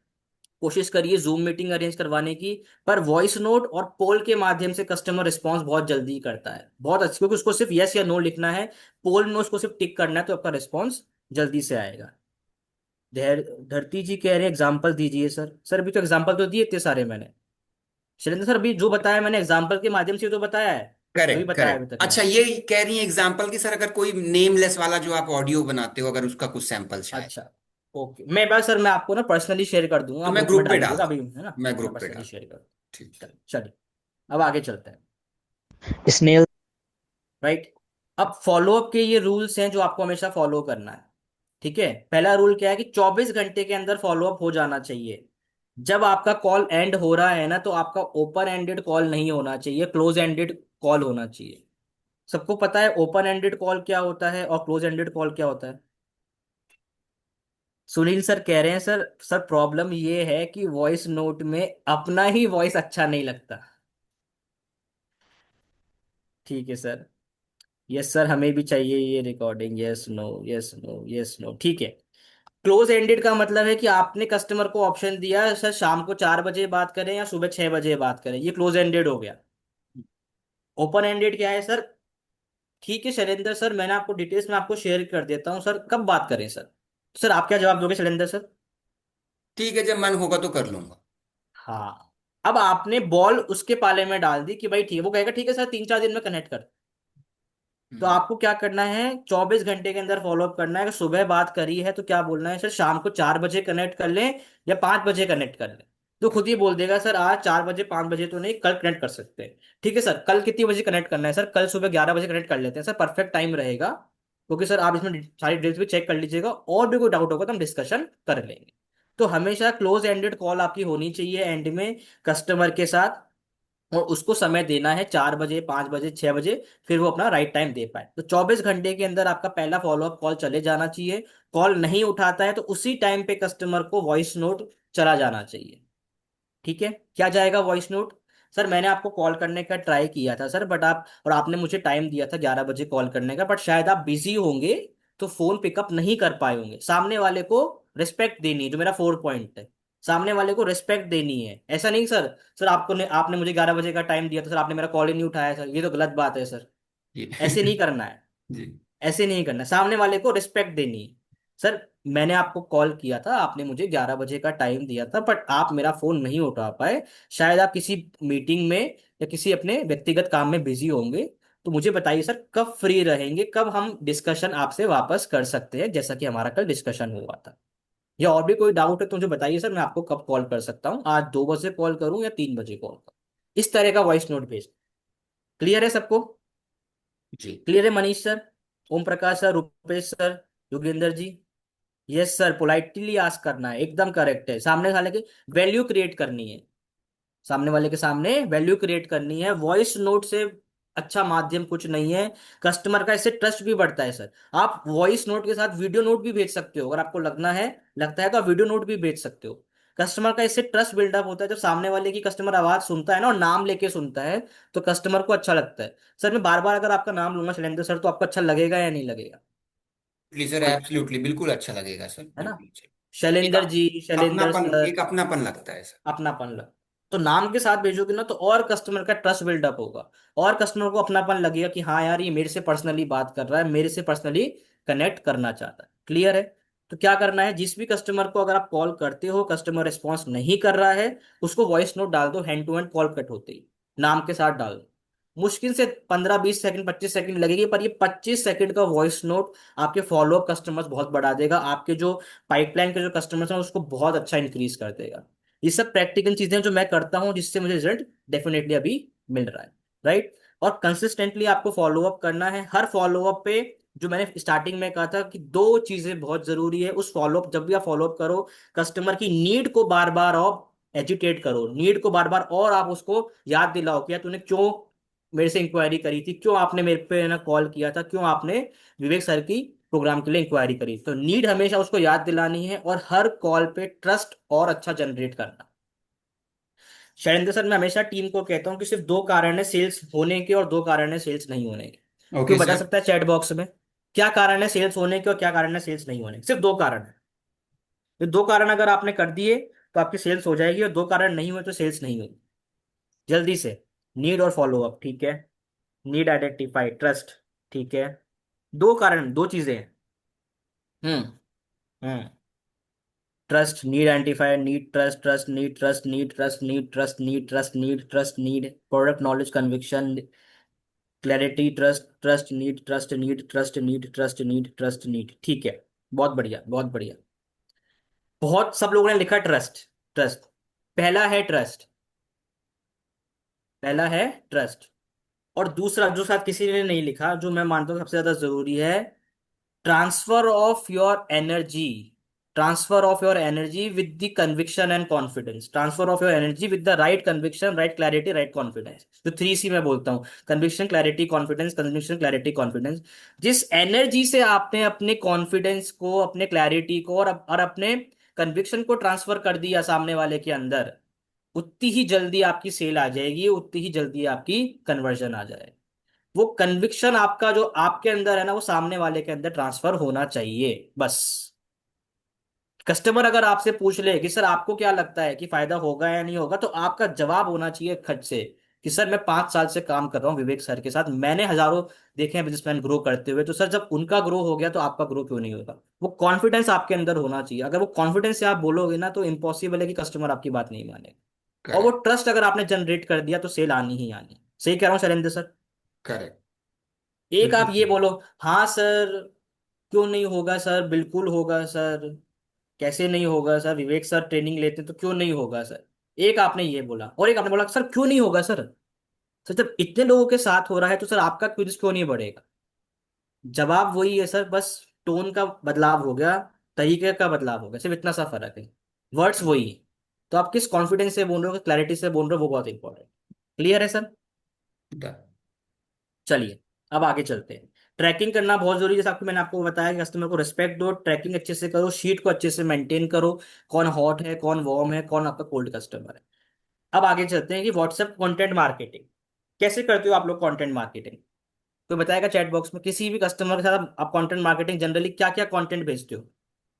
कोशिश करिए जूम मीटिंग अरेंज करवाने की। पर वॉइस नोट और पोल के माध्यम से कस्टमर रिस्पांस बहुत जल्दी करता है, बहुत अच्छी, क्योंकि उसको सिर्फ यस या नो लिखना है, पोल में उसको सिर्फ टिक करना है, तो आपका रिस्पांस जल्दी से आएगा। धरती जी कह रहे हैं एग्जाम्पल दीजिए सर। सर अभी तो एग्जाम्पल तो दिए इतने सारे मैंने। शैलेंद्र सर अभी जो बताया मैंने एग्जाम्पल के माध्यम से तो बताया है, वही करेक्ट बताया अभी करेक्ट। तक अच्छा, मैंने। ये कह रही है एग्जाम्पल की सर, अगर कोई नेमलेस वाला जो आप ऑडियो बनाते हो, अगर उसका कुछ सैंपल चाहे अच्छा। ओके, मैं बात सर मैं आपको ना पर्सनली शेयर कर दूंगा, तो आप मैं ग्रुप में ग्रुप पे डाल डाल दीजिएगा अभी, दूँ। है ना? मैं मैं ग्रुप पे पर्सनली डाल शेयर कर ठीक। चलिए चलिए। अब आगे चलते हैं। स्नेल। राइट। अब फॉलोअप के ये रूल्स हैं जो आपको हमेशा फॉलो करना है। ठीक है, पहला रूल क्या है कि 24 घंटे के अंदर फॉलोअप हो जाना चाहिए। जब आपका कॉल एंड हो रहा है ना, तो आपका ओपन एंडेड कॉल नहीं होना चाहिए, क्लोज एंडेड कॉल होना चाहिए। सबको पता है ओपन एंडेड कॉल क्या होता है और क्लोज एंडेड कॉल क्या होता है? सुनील सर कह रहे हैं सर, सर प्रॉब्लम ये है कि वॉइस नोट में अपना ही वॉइस अच्छा नहीं लगता। ठीक है सर। यस सर, हमें भी चाहिए ये recording, yes no yes no yes no, ठीक है। क्लोज एंडेड का मतलब है कि आपने कस्टमर को ऑप्शन दिया, सर शाम को 4 बजे बात करें या सुबह 6 बजे बात करें, ये क्लोज एंडेड हो गया। ओपन एंडेड क्या है सर? ठीक है शैलेंद्र सर, मैंने आपको डिटेल्स में आपको शेयर कर देता हूँ सर, कब बात करें सर? सर आप क्या जवाब दोगे शैलेंद्र सर? ठीक है, जब मन होगा तो कर लूंगा। हाँ। अब आपने बॉल उसके पाले में डाल दी कि भाई ठीक है, वो कहेगा ठीक है सर 3-4 दिन में कनेक्ट कर। तो हम्म। आपको क्या करना है, 24 घंटे के अंदर फॉलोअप करना है। अगर सुबह बात करी है तो क्या बोलना है, सर शाम को 4 बजे कनेक्ट कर लें या 5 बजे कनेक्ट कर लें। तो खुद ही बोल देगा सर आज 4 बजे 5 बजे तो नहीं, कल कनेक्ट कर सकते हैं। ठीक है सर, कल कितनी बजे कनेक्ट करना है सर? कल सुबह 11 बजे कनेक्ट कर लेते हैं सर, परफेक्ट टाइम रहेगा। क्योंकि सर आप इसमें सारी डिटेल्स भी चेक कर लीजिएगा, और भी कोई डाउट होगा तो हम डिस्कशन कर लेंगे। तो हमेशा क्लोज एंडेड कॉल आपकी होनी चाहिए एंड में कस्टमर के साथ, और उसको समय देना है 4 बजे, 5 बजे, 6 बजे, फिर वो अपना राइट टाइम दे पाए। तो 24 घंटे के अंदर आपका पहला फॉलोअप कॉल चले जाना चाहिए। कॉल नहीं उठाता है तो उसी टाइम पे कस्टमर को वॉइस नोट चला जाना चाहिए। ठीक है, क्या जाएगा वॉइस नोट? सर मैंने आपको कॉल करने का ट्राई किया था सर, बट आप, और आपने मुझे टाइम दिया था 11 बजे कॉल करने का, बट शायद आप बिजी होंगे तो फोन पिकअप नहीं कर पाए होंगे। सामने वाले को रिस्पेक्ट देनी है, जो मेरा 4 पॉइंट है। सामने वाले को रिस्पेक्ट देनी है, ऐसा नहीं सर, सर आपने मुझे 11 बजे का टाइम दिया था सर, आपने मेरा कॉल ही नहीं उठाया सर, ये तो गलत बात है सर। जी। ऐसे नहीं करना है, जी। ऐसे नहीं करना, सामने वाले को रिस्पेक्ट देनी है। सर मैंने आपको कॉल किया था, आपने मुझे 11 बजे का टाइम दिया था, बट आप मेरा फोन नहीं उठा पाए, शायद आप किसी मीटिंग में या किसी अपने व्यक्तिगत काम में बिजी होंगे। तो मुझे बताइए सर कब फ्री रहेंगे, कब हम डिस्कशन आपसे वापस कर सकते हैं, जैसा कि हमारा कल डिस्कशन हुआ था। या और भी कोई डाउट है तो मुझे बताइए सर, मैं आपको कब कॉल कर सकता हूँ, आज 2 बजे कॉल करूँ या 3 बजे कॉल करूँ। इस तरह का वॉइस नोट भेज। क्लियर है सबको? जी। क्लियर है मनीष सर, ओम Prakash sir, Rupesh sir, Yogendra ji? Yes sir, politely ask करना है, एकदम करेक्ट है। सामने वाले की वैल्यू क्रिएट करनी है, सामने वाले के सामने वैल्यू क्रिएट करनी है। वॉइस नोट से अच्छा माध्यम कुछ नहीं है। कस्टमर का इससे ट्रस्ट भी बढ़ता है सर। आप वॉइस नोट के साथ वीडियो नोट भी भेज सकते हो, अगर आपको लगता है तो आप वीडियो नोट भी भेज सकते हो। कस्टमर का इससे ट्रस्ट बिल्डअप होता है, जब सामने वाले की कस्टमर आवाज सुनता है ना, और नाम लेके सुनता है, तो कस्टमर को अच्छा लगता है। सर मैं बार बार अगर आपका नाम लूंगा शैलेंद्र सर, तो आपको अच्छा लगेगा या नहीं लगेगा? सर एब्सोल्युटली, बिल्कुल अच्छा लगेगा सर, है ना? बिल्कुल सही। एक शैलेंद्र जी, शैलेंद्र अपनापन, सर, एक अपनापन लगता है सर। अपनापन लग, तो नाम के साथ भेजोगे ना तो और कस्टमर का ट्रस्ट बिल्डअप होगा, और कस्टमर को अपनापन लगेगा कि हाँ यार ये मेरे से पर्सनली बात कर रहा है, मेरे से पर्सनली कनेक्ट करना चाहता है। क्लियर है? तो क्या करना है, जिस भी कस्टमर को अगर आप कॉल करते हो, कस्टमर रिस्पॉन्स नहीं कर रहा है, उसको वॉइस नोट डाल दो, hand to hand call cut होते ही नाम के साथ डाल दो। मुश्किल से 15-20 सेकंड, 25 सेकंड लगेगी, पर ये 25 सेकंड का वॉइस नोट आपके फॉलोअप कस्टमर्स बहुत बढ़ा देगा, आपके जो पाइपलाइन के जो कस्टमर्स हैं उसको बहुत अच्छा इंक्रीज कर देगा। ये सब प्रैक्टिकल चीजें जो मैं करता हूँ, जिससे मुझे रिजल्ट डेफिनेटली अभी मिल रहा है। राइट? और कंसिस्टेंटली आपको फॉलोअप करना है। हर फॉलोअप पे, जो मैंने स्टार्टिंग में कहा था कि दो चीजें बहुत जरूरी है उस फॉलोअप, जब भी आप फॉलोअप करो, कस्टमर की नीड को बार बार और एजुकेट करो, नीड को बार बार, और आप उसको याद दिलाओ कि यार तूने क्यों मेरे से इंक्वायरी करी थी, क्यों आपने मेरे पे ना कॉल किया था, क्यों आपने विवेक सर की प्रोग्राम के लिए इंक्वायरी करी। तो नीड हमेशा उसको याद दिलानी है, और हर कॉल पे ट्रस्ट और अच्छा जनरेट करना। शैलेंद्र सर मैं हमेशा टीम को कहता हूँ कि सिर्फ दो कारण है सेल्स होने के, और दो कारण है सेल्स नहीं होने के। ओके कोई बता सर। सकता है चैट बॉक्स में क्या कारण है सेल्स होने के और क्या कारण है सेल्स नहीं होने के? सिर्फ दो कारण है। ये दो कारण अगर आपने कर दिए तो आपकी सेल्स हो जाएगी, और दो कारण नहीं हुए तो सेल्स नहीं होगी। जल्दी से, नीड और फॉलोअप, ठीक है? नीड आइडेंटिफाई, ट्रस्ट, ठीक है? दो कारण, दो चीजें हैं। Hmm. Hmm. Trust, need identify, need trust, trust need, trust need, trust need, trust need, trust need, trust need, product knowledge conviction, clarity, trust, trust need, trust need, trust need, trust need, trust need. ठीक है, बहुत बढ़िया, बहुत बढ़िया। बहुत सब लोगों ने लिखा ट्रस्ट। ट्रस्ट पहला है, ट्रस्ट पहला है, ट्रस्ट। और दूसरा जो शायद किसी ने नहीं लिखा, जो मैं मानता हूँ सबसे ज्यादा जरूरी है, transfer of your energy. Transfer of your energy with the conviction and confidence. Transfer of your energy with the right conviction, right clarity, right confidence. जो 3C मैं बोलता हूँ, conviction, clarity, confidence, conviction, clarity, confidence. जिस energy से आपने अपने confidence को, अपने क्लैरिटी को, और अपने कन्विक्शन को ट्रांसफर कर दिया सामने वाले के अंदर, उतनी ही जल्दी आपकी सेल आ जाएगी, उतनी ही जल्दी आपकी कन्वर्जन आ जाएगी। वो कन्विक्शन आपका जो आपके अंदर है ना, वो सामने वाले के अंदर ट्रांसफर होना चाहिए, बस। कस्टमर अगर आपसे पूछ ले कि सर आपको क्या लगता है कि फायदा होगा या नहीं होगा, तो आपका जवाब होना चाहिए खट से कि सर मैं 5 साल से काम कर रहा हूँ विवेक सर के साथ, मैंने हजारों देखे हैं बिजनेसमैन ग्रो करते हुए, तो सर जब उनका ग्रो हो गया तो आपका ग्रो क्यों नहीं होगा? वो कॉन्फिडेंस आपके अंदर होना चाहिए। अगर वो कॉन्फिडेंस से आप बोलोगे ना, तो इम्पॉसिबल है कि कस्टमर आपकी बात नहीं मानेगा। और वो करेक्ट। ट्रस्ट अगर आपने जनरेट कर दिया तो सेल आनी ही आनी। सही कह रहा हूँ शैलेंद्र सर? करेक्ट। एक आप बिल्कुल ये सही। बोलो, हाँ सर, क्यों नहीं होगा सर, बिल्कुल होगा सर, कैसे नहीं होगा सर, विवेक सर ट्रेनिंग लेते तो क्यों नहीं होगा सर। एक आपने ये बोला, और एक आपने बोला सर क्यों नहीं होगा सर। सर जब इतने लोगों के साथ हो रहा है तो सर आपका क्यों नहीं बढ़ेगा? जवाब वही है सर, बस टोन का बदलाव हो गया, तरीके का बदलाव हो गया, सिर्फ इतना सा फर्क है। वर्ड्स वही है। तो आप किस कॉन्फिडेंस से बोल रहे हो, क्लैरिटी से बोल रहे हो, वो बहुत इंपॉर्टेंट। क्लियर है सर? चलिए अब आगे चलते हैं। ट्रैकिंग करना बहुत जरूरी है, जैसे आपको मैंने आपको बताया कि कस्टमर को रिस्पेक्ट दो, ट्रैकिंग अच्छे से करो, शीट को अच्छे से मेंटेन करो, कौन हॉट है, कौन वार्म है, कौन आपका कोल्ड कस्टमर है। अब आगे चलते हैं कि व्हाट्सएप कंटेंट मार्केटिंग कैसे करते हो आप लोग। कंटेंट मार्केटिंग तो बताएगा चैट बॉक्स में, किसी भी कस्टमर के साथ आप कंटेंट मार्केटिंग जनरली क्या क्या कंटेंट भेजते हो,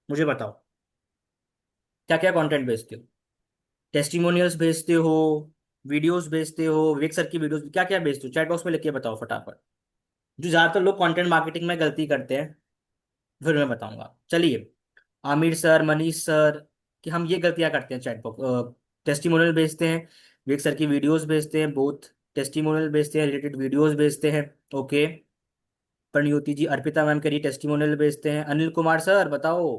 मुझे बताओ। क्या क्या कंटेंट भेजते हो? टेस्टिमोनियल्स भेजते हो, वीडियोस भेजते हो, विवेक सर की वीडियोस, क्या क्या भेजते हो चैट बॉक्स में लिख के बताओ फटाफट। जो ज्यादातर लोग कंटेंट मार्केटिंग में गलती करते हैं, फिर मैं बताऊंगा। चलिए, आमिर सर, मनीष सर, कि हम ये गलतियां करते हैं चैट बॉक्स। टेस्टिमोनियल भेजते हैं, विवेक सर की वीडियोस भेजते हैं, बोथ टेस्टिमोनियल भेजते हैं, रिलेटेड वीडियोस भेजते हैं। ओके, परिणयोति जी, अर्पिता मैम के लिए टेस्टिमोनियल भेजते हैं। अनिल कुमार सर बताओ,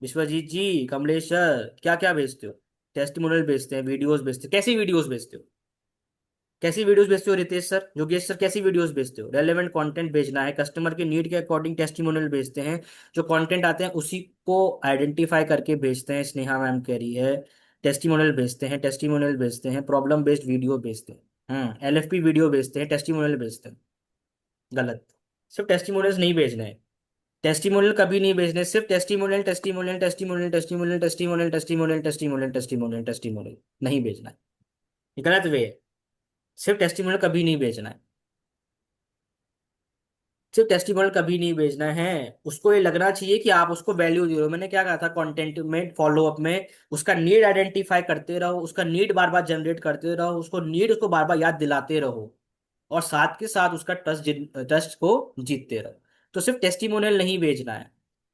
विश्वजीत जी, कमलेश सर, क्या क्या भेजते हो? टेस्टिमोनियल भेजते हैं, वीडियोस भेजते हैं। कैसी वीडियोस भेजते हो? कैसी वीडियोस भेजते हो रितेश सर, योगेश सर, कैसी वीडियोस भेजते हो? रेलेवेंट कंटेंट भेजना है, कस्टमर के नीड के अकॉर्डिंग टेस्टिमोनियल भेजते हैं। जो कंटेंट आते हैं उसी को आइडेंटिफाई करके भेजते हैं, स्नेहा मैम कह रही है। टेस्टिमोनियल भेजते हैं, टेस्टिमोनियल भेजते हैं, प्रॉब्लम बेस्ड वीडियो भेजते हैं, एलएफपी वीडियो भेजते हैं, टेस्टिमोनियल भेजते हैं। गलत। सिर्फ टेस्टिमोनियल्स नहीं भेजने हैं, टेस्टिमोनियल कभी नहीं भेजने, सिर्फ testimonial testimonial testimonial testimonial testimonial testimonial testimonial testimonial testimonial नहीं भेजना है। ये गलत वे है, सिर्फ टेस्टिमोनियल कभी नहीं भेजना है। सिर्फ टेस्टिमोनियल कभी नहीं भेजना है। उसको ये लगना चाहिए कि आप उसको वैल्यू दे रहे हो। मैंने क्या कहा था कंटेंट में, फॉलो अप में, उसका नीड आइडेंटिफाई करते रहो, उसका नीड बार बार जनरेट करते रहो, उसको नीड उसको बार बार याद दिलाते रहो, और साथ के साथ उसका ट्रस्ट को जीतते रहो। तो सिर्फ टेस्टिमोनियल नहीं भेजना है,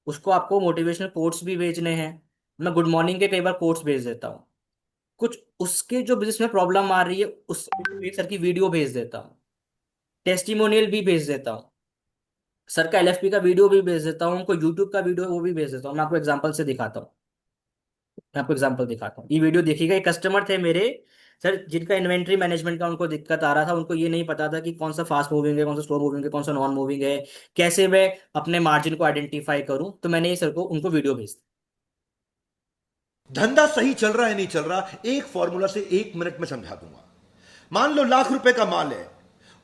उसको आपको मोटिवेशनल कोट्स भी भेजने हैं। मैं गुड मॉर्निंग के कई बार कोट्स भेज देता हूँ। कुछ उसके जो बिजनेस में प्रॉब्लम आ रही है उस एक सर की वीडियो भेज देता हूँ, टेस्टिमोनियल भी भेज देता हूँ, सर का एलएफपी का वीडियो भी भेज देता हूँ, उनको यूट्यूब का वीडियो वो भी भेज देता हूँ। मैं आपको एग्जांपल से दिखाता हूँ, मैं आपको एग्जांपल दिखाता हूँ। ये वीडियो देखिएगा, एक कस्टमर थे मेरे सर जिनका इन्वेंट्री मैनेजमेंट का उनको दिक्कत आ रहा था। उनको ये नहीं पता था कि कौन सा फास्ट मूविंग है, कौन सा स्लो मूविंग है, कौन सा नॉन मूविंग है, कैसे मैं अपने मार्जिन को आइडेंटिफाई करूं। तो मैंने ये सर को उनको वीडियो भेज दी। धंधा सही चल रहा है नहीं चल रहा, एक फॉर्मूला से 1 मिनट में समझा दूंगा। मान लो ₹1,00,000 का माल है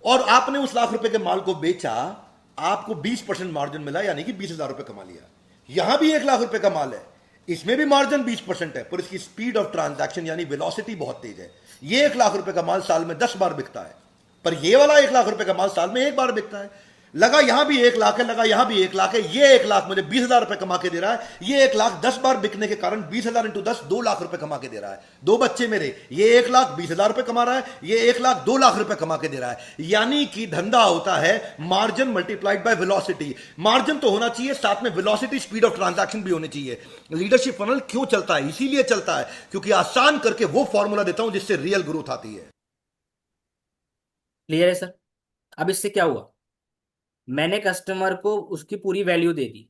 और आपने उस ₹1,00,000 के माल को बेचा, आपको 20% मार्जिन मिला, यानी कि ₹20,000 कमा लिया। यहां भी ₹1,00,000 का माल है, इसमें भी मार्जिन 20% है, पर इसकी स्पीड ऑफ ट्रांजैक्शन यानी वेलोसिटी बहुत तेज है। ये ₹1,00,000 का माल साल में 10 बार बिकता है, पर ये वाला ₹1,00,000 का माल साल में 1 बार बिकता है। लगा यहां भी 1,00,000 है, लगा यहां भी 1,00,000 है। ये 1,00,000 मुझे ₹20,000 कमा के दे रहा है, ये 1,00,000 10 बार बिकने के कारण 20,000 इंटू 10 ₹2,00,000 कमा के दे रहा है। 2 बच्चे मेरे, ये 1,00,000 ₹20,000 कमा रहा है, ये 1,00,000 ₹2,00,000 कमा के दे रहा है। यानी कि धंधा होता है margin multiplied by velocity. Margin तो होना चाहिए, साथ में वेलोसिटी, स्पीड ऑफ ट्रांजैक्शन भी होनी चाहिए। लीडरशिप फनल क्यों चलता है? इसीलिए चलता है क्योंकि आसान करके वो फॉर्मूला देता हूं जिससे रियल ग्रोथ आती है। क्लियर है सर? अब इससे क्या हुआ, मैंने कस्टमर को उसकी पूरी वैल्यू दे दी।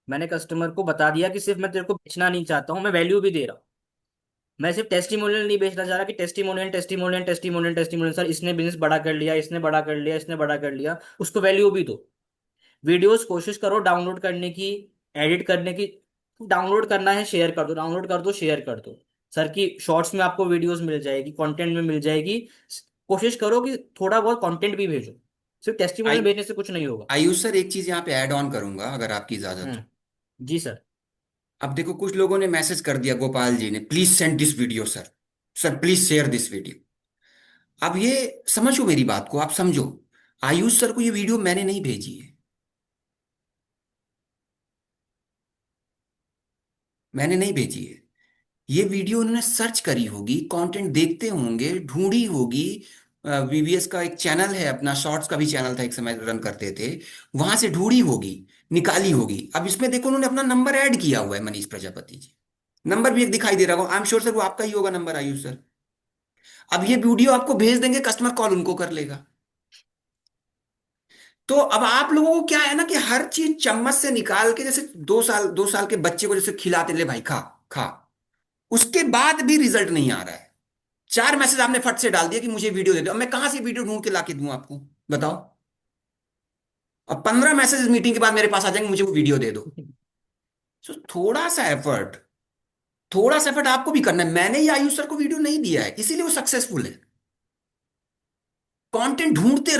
मैंने कस्टमर को बता दिया कि सिर्फ मैं तेरे को बेचना नहीं चाहता हूं, मैं वैल्यू भी दे रहा हूं। मैं सिर्फ टेस्टिमोनियल नहीं बेचना चाह रहा कि testimonial testimonial testimonial testimonial, sir इसने बिजनेस बड़ा कर लिया, इसने बड़ा कर लिया, इसने बड़ा कर लिया, उसको वैल्यू भी दो। वीडियोस कोशिश करो डाउनलोड करने की, एडिट करने की। डाउनलोड करना है, शेयर कर दो, डाउनलोड कर दो, शेयर कर दो। सर की शॉर्ट्स में आपको वीडियोस मिल जाएगी, कंटेंट में मिल जाएगी। कोशिश करो कि थोड़ा बहुत कंटेंट भी भेजो, सिर्फ टेस्टिमोनियल आई भेजने से कुछ नहीं होगा। आयुष सर, एक चीज यहाँ पे ऐड ऑन करूंगा अगर आपकी इजाजत हो। हम्म। जी सर। अब देखो, कुछ लोगों ने मैसेज कर दिया, गोपाल जी ने, please send this video sir, sir please share this video. अब ये समझो मेरी बात को, आप समझो। आयुष सर को ये वीडियो मैंने नहीं भेजी है, मैंने नहीं भेजी है। ये वीडियो उन्होंने सर्च करी होगी, कंटेंट देखते होंगे, ढूंढी होगी। वीवीएस का एक चैनल है अपना, शॉर्ट्स का भी चैनल था एक समय, रन करते थे, वहां से ढूंढी होगी, निकाली होगी। अब इसमें देखो उन्होंने अपना नंबर ऐड किया हुआ है, मनीष प्रजापति जी। नंबर भी एक दिखाई दे रहा होगा, आई एम श्योर सर वो आपका ही होगा नंबर, आयुष सर। अब ये वीडियो आपको भेज देंगे, कस्टमर कॉल उनको कर लेगा। तो अब आप लोगों को क्या है ना कि हर चीज चम्मच से निकाल के, जैसे 2 साल के बच्चे को जैसे खिलाते, ले भाई खा खा, उसके बाद भी रिजल्ट नहीं आ रहा है। 4 मैसेज आपने फट से डाल दिया कि मुझे वीडियो दे दो, अब मैं कहां से वीडियो ढूंढ के लाके दूं आपको, बताओ। अब 15 मैसेज मीटिंग के बाद मेरे पास आ जाएंगे, मुझे वो वीडियो दे दो। तो थोड़ा सा एफर्ट, थोड़ा सा एफर्ट आपको भी करना है। मैंने ये आयुष सर को वीडियो नहीं दिया है, इसीलिए वो सक्सेसफुल है। कंटेंट ढूंढते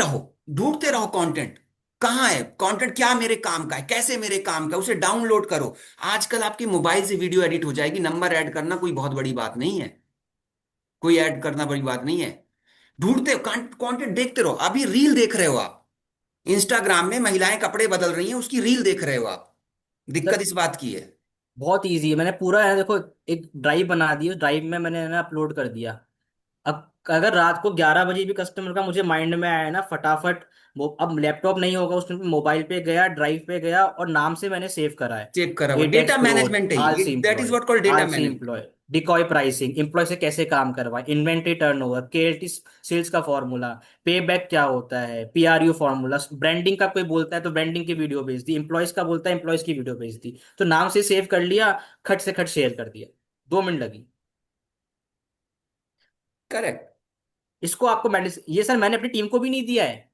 रहो कंटेंट। कहाँ है कंटेंट, क्या मेरे काम का है, कैसे मेरे काम का है, उसे डाउनलोड करो। आजकल आपकी मोबाइल से वीडियो एडिट हो जाएगी, नंबर ऐड करना कोई बहुत बड़ी बात नहीं है, कोई ऐड करना बड़ी बात नहीं है। ढूंढते कंटेंट देखते रहो। अभी रील देख रहे हो आप, इंस्टाग्राम में महिलाएं कपड़े बदल रही हैं, उसकी रील देख रहे हो आप। दिक्कत सर इस बात की है। बहुत इजी है, मैंने पूरा है देखो एक ड्राइव बना दी, उस ड्राइव में मैंने ना अपलोड कर दिया। अब अगर रात को 11 बजे भी कस्टमर का मुझे माइंड में आया ना, फटाफट वो अब लैपटॉप नहीं होगा उसमें, मोबाइल पे गया, ड्राइव पे गया और नाम से मैंने सेव करा है। चेक करा हुआ एटेक्स डेटा प्रो, मैनेजमेंट है ये, आलसी that is employ, what called data आलसी management. Employ, decoy pricing, employ से कैसे काम करवाए, इन्वेंटरी टर्नओवर, केएलटी सेल्स का फॉर्मूला, पे बैक क्या होता है, पीआरयू फॉर्मूला, ब्रांडिंग का कोई बोलता है तो ब्रांडिंग की वीडियो भेज दी, एम्प्लॉयज का बोलता है एम्प्लॉयज की वीडियो भेज दी। तो नाम से सेव कर लिया, खट से खट शेयर कर दिया, 2 मिनट लगी। करेक्ट। इसको आपको ये सर मैंने अपनी टीम को भी नहीं दिया है।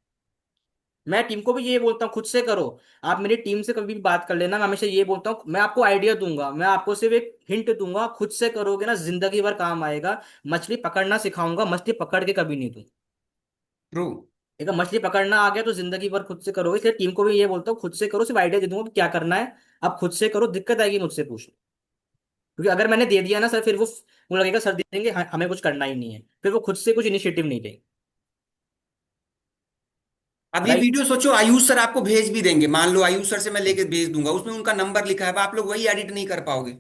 मैं टीम को भी ये बोलता हूँ खुद से करो। आप मेरी टीम से कभी भी बात कर लेना, मैं हमेशा ये बोलता हूँ, मैं आपको आइडिया दूंगा, मैं आपको सिर्फ एक हिंट दूंगा, खुद से करोगे ना जिंदगी भर काम आएगा। मछली पकड़ना सिखाऊंगा, मछली पकड़ के कभी नहीं दूं। ट्रू। एक मछली पकड़ना आ गया तो जिंदगी भर खुद से करोगे, इसलिए टीम को भी ये बोलता हूँ खुद से करो, सिर्फ आइडिया दे दूंगा कि क्या करना है। आप खुद से करो, दिक्कत आएगी मुझसे पूछो। क्योंकि अगर मैंने दे दिया ना सर, फिर वो लगेगा सर दे देंगे, हमें कुछ करना ही नहीं है, फिर वो खुद से कुछ इनिशिएटिव नहीं लेंगे। अब ये राइट। वीडियो सोचो आयुष सर आपको भेज भी देंगे, मान लो आयुष सर से मैं लेके भेज दूंगा, उसमें उनका नंबर लिखा है, अब आप लोग वही एडिट नहीं कर पाओगे।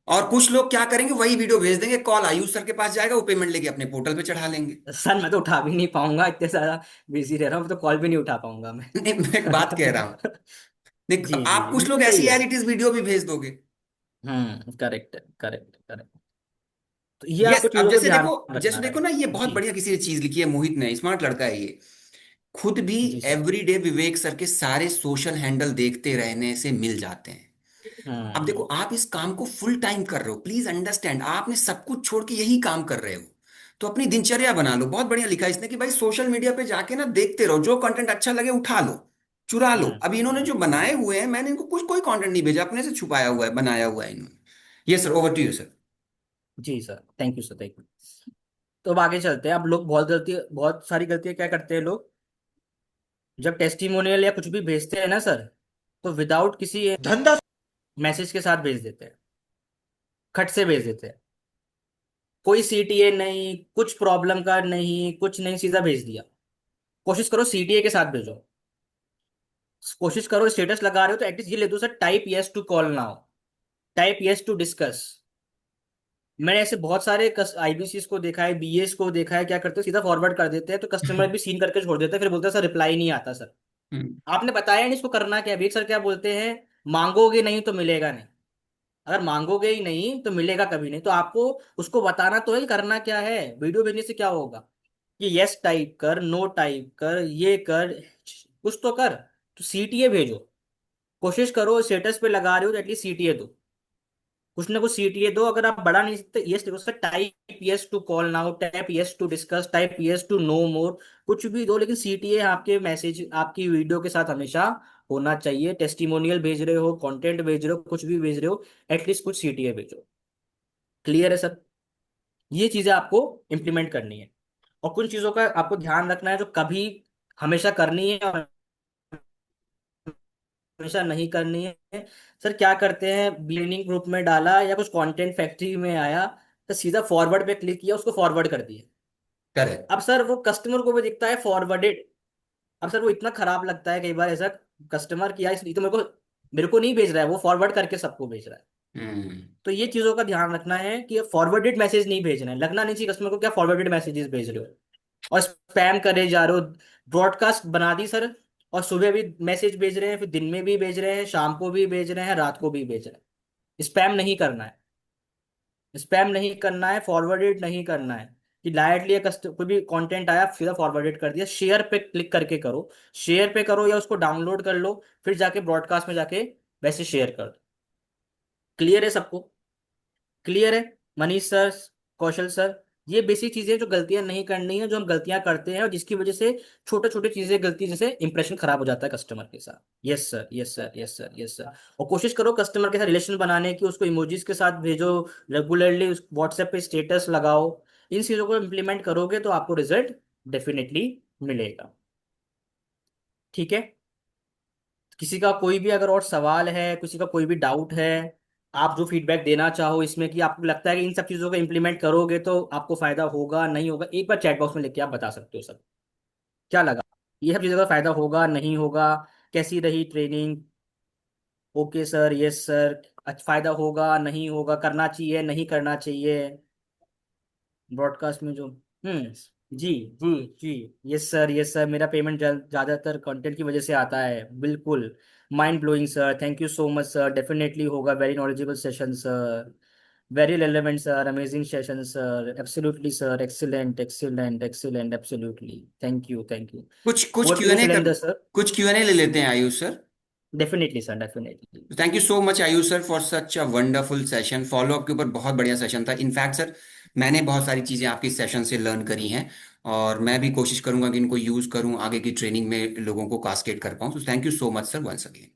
और कुछ लोग क्या करेंगे, वही वीडियो भेज देंगे, कॉल आयुष सर के पास जाएगा, वो पेमेंट लेके अपने पोर्टल पे चढ़ा लेंगे। सर मैं तो उठा भी नहीं पाऊंगा, इतने सारा बिजी रह रहा हूँ, तो कॉल भी नहीं उठा पाऊंगा मैं। नहीं, मैं एक बात कह रहा हूँ। देख, जी जी आप जी, कुछ लोग बिल्कुल सही ऐसी है। एज इट इज वीडियो भी भेज दोगे। Correct correct correct. तो ये यस, आपको अब चीजों का जैसे ध्यान देखो, रखना जैसे देखो है। ना, ये बहुत जी बढ़िया किसी ने चीज लिखी है, मोहित ने, स्मार्ट लड़का है ये। खुद भी जी सर। एवरीडे विवेक सर के सारे सोशल हैंडल देखते रहने से मिल जाते हैं। अब देखो, हम्म आप इस काम को फुल टाइम कर रहे हो, प्लीज अंडरस्टैंड, आपने सब कुछ छोड़ के यही काम कर रहे हो, तो अपनी दिनचर्या बना लो। बहुत बढ़िया लिखा है इसने कि भाई सोशल मीडिया पे जाके ना देखते रहो, जो कंटेंट अच्छा लगे उठा लो, चुरा लो। हम्म अभी इन्होंने जो बनाए हुए हैं, मैंने इनको कुछ कोई कंटेंट नहीं भेजा, अपने से छुपाया हुआ है, बनाया हुआ है इन्होंने। Yes sir, over to you sir. जी sir, thank you sir, thank you. तो अब आगे चलते हैं। अब लोग बहुत सारी गलतियां क्या करते हैं लोग, जब टेस्टिमोनियल या कुछ भी भेजते हैं ना सर, तो विदाउट किसी धंधा। मैसेज के साथ भेज देते हैं, खट से भेज देते हैं। कोई सीटीए नहीं, कुछ प्रॉब्लम का नहीं, कुछ नहीं, सीधा भेज दिया। कोशिश करो सीटीए के साथ भेजो। कोशिश करो, स्टेटस लगा रहे हो तो एटलीस्ट ये ले दो sir, type yes to call now, type yes to discuss. मैंने ऐसे बहुत सारे आईबीसीस को देखा है, बीएस को देखा है, क्या करते हैं सीधा फॉरवर्ड कर देते हैं, तो कस्टमर भी सीन करके छोड़ देते हैं, फिर बोलते हैं सर रिप्लाई नहीं आता सर। हम्म। आपने बताया नहीं इसको करना क्या है। अभी सर क्या बोलते हैं, मांगोगे नहीं तो मिलेगा नहीं। अगर मांगोगे ही नहीं तो मिलेगा कभी नहीं, तो आपको उसको बताना तो है कि करना क्या है। वीडियो भेजने से क्या होगा कि यस टाइप कर, नो टाइप कर, ये कर, कुछ तो कर। तो सीटीए भेजो। कोशिश करो, स्टेटस पे लगा रहे हो तो एटलीस्ट सीटीए दो, कुछ ना कुछ सीटीए दो। अगर आप बढ़ा नहीं सकते, यस लिखो sir, type yes to call now, type yes to discuss, type yes to no more, कुछ भी दो, लेकिन सीटीए आपके मैसेज, आपकी वीडियो के साथ हमेशा होना चाहिए। टेस्टिमोनियल भेज रहे हो, कंटेंट भेज रहे हो, कुछ भी भेज रहे हो, एटलीस्ट कुछ सीटीए भेजो। क्लियर है सर। ये चीजें आपको इंप्लीमेंट करनी है। और कुछ चीजों का आपको ध्यान रखना है जो कभी हमेशा करनी है और हमेशा नहीं करनी है। सर क्या करते हैं, बिगिनिंग ग्रुप में डाला या कुछ कंटेंट फैक्ट्री में आया, तो सीधा फॉरवर्ड पे क्लिक किया, उसको फॉरवर्ड कर दिया। करेक्ट। अब सर वो कस्टमर को भी दिखता है फॉरवर्डेड। अब सर वो इतना खराब लगता है कई बार ऐसा, कस्टमर किया इसलिए तो मेरे को नहीं भेज रहा है, वो फॉरवर्ड करके सबको भेज रहा है। हम्म। तो ये चीजों का ध्यान रखना है कि फॉरवर्डेड मैसेज नहीं भेजना है, लगना नहीं चाहिए कस्टमर को क्या फॉरवर्डेड मैसेजेस भेज रहे हो, और स्पैम करे जा रहे हो। ब्रॉडकास्ट बना दी सर, और सुबह भी मैसेज भेज रहे हैं, फिर दिन में भी भेज रहे हैं, शाम को भी भेज रहे हैं, रात को भी भेज रहे हैं। स्पैम नहीं करना है, स्पैम नहीं करना है, फॉरवर्डेड नहीं करना है। कि डायरेक्टली कोई भी कंटेंट आया सीधा फॉरवर्डेड कर दिया। शेयर पे क्लिक करके करो, शेयर पे करो या उसको डाउनलोड कर लो, फिर जाके ब्रॉडकास्ट में जाके वैसे शेयर कर दो। क्लियर है सबको? क्लियर है मनीष सर, कौशल सर? ये बेसिक चीजें जो गलतियां नहीं करनी है, जो हम गलतियां करते हैं और जिसकी वजह से छोटे छोटे चीजें गलती जैसे इंप्रेशन खराब हो जाता है कस्टमर के साथ। Yes sir, yes sir, yes sir, yes sir. और कोशिश करो कस्टमर के साथ रिलेशन बनाने की, उसको इमोजीज के साथ भेजो, रेगुलरली व्हाट्सएप पे स्टेटस लगाओ। इन चीजों को इम्प्लीमेंट करोगे तो आपको रिजल्ट डेफिनेटली मिलेगा। ठीक है। किसी का कोई भी अगर और सवाल है, किसी का कोई भी डाउट है, आप जो फीडबैक देना चाहो इसमें कि आपको लगता है कि इन सब चीज़ों को इम्प्लीमेंट करोगे तो आपको फायदा होगा नहीं होगा, एक बार चैट बॉक्स में लिख के आप बता सकते हो सब। क्या लगा? ये सब चीज़ों का फायदा होगा नहीं होगा? कैसी रही training? Okay sir, yes sir. अच्छा, फायदा होगा नहीं होगा, करना चाहिए नहीं करना चाहिए ब्रॉडकास्ट में जो। हम्म। जी, जी, जी। Yes sir, yes sir. मेरा पेमेंट ज़्यादातर कंटेंट की वजह से आता है, बिल्कुल। Mind blowing sir, thank you so much sir, definitely होगा। Very knowledgeable session sir, very relevant sir, amazing session sir, absolutely sir, excellent, excellent, excellent, absolutely, thank you, thank you. कुछ कुछ ओवर टू यू क्यूएनए कर Shailendra sir. कुछ Q&A ले लेते हैं Ayush sir. Definitely sir, definitely. Thank you so much Ayush sir for such a wonderful session. Follow up के ऊपर बहुत बढ़िया सेशन था। इनफैक्ट सर, मैंने बहुत सारी चीज़ें आपकी सेशन से लर्न करी हैं, और मैं भी कोशिश करूंगा कि इनको यूज़ करूं, आगे की ट्रेनिंग में लोगों को कास्केट कर पाऊं। तो thank you so much sir once again.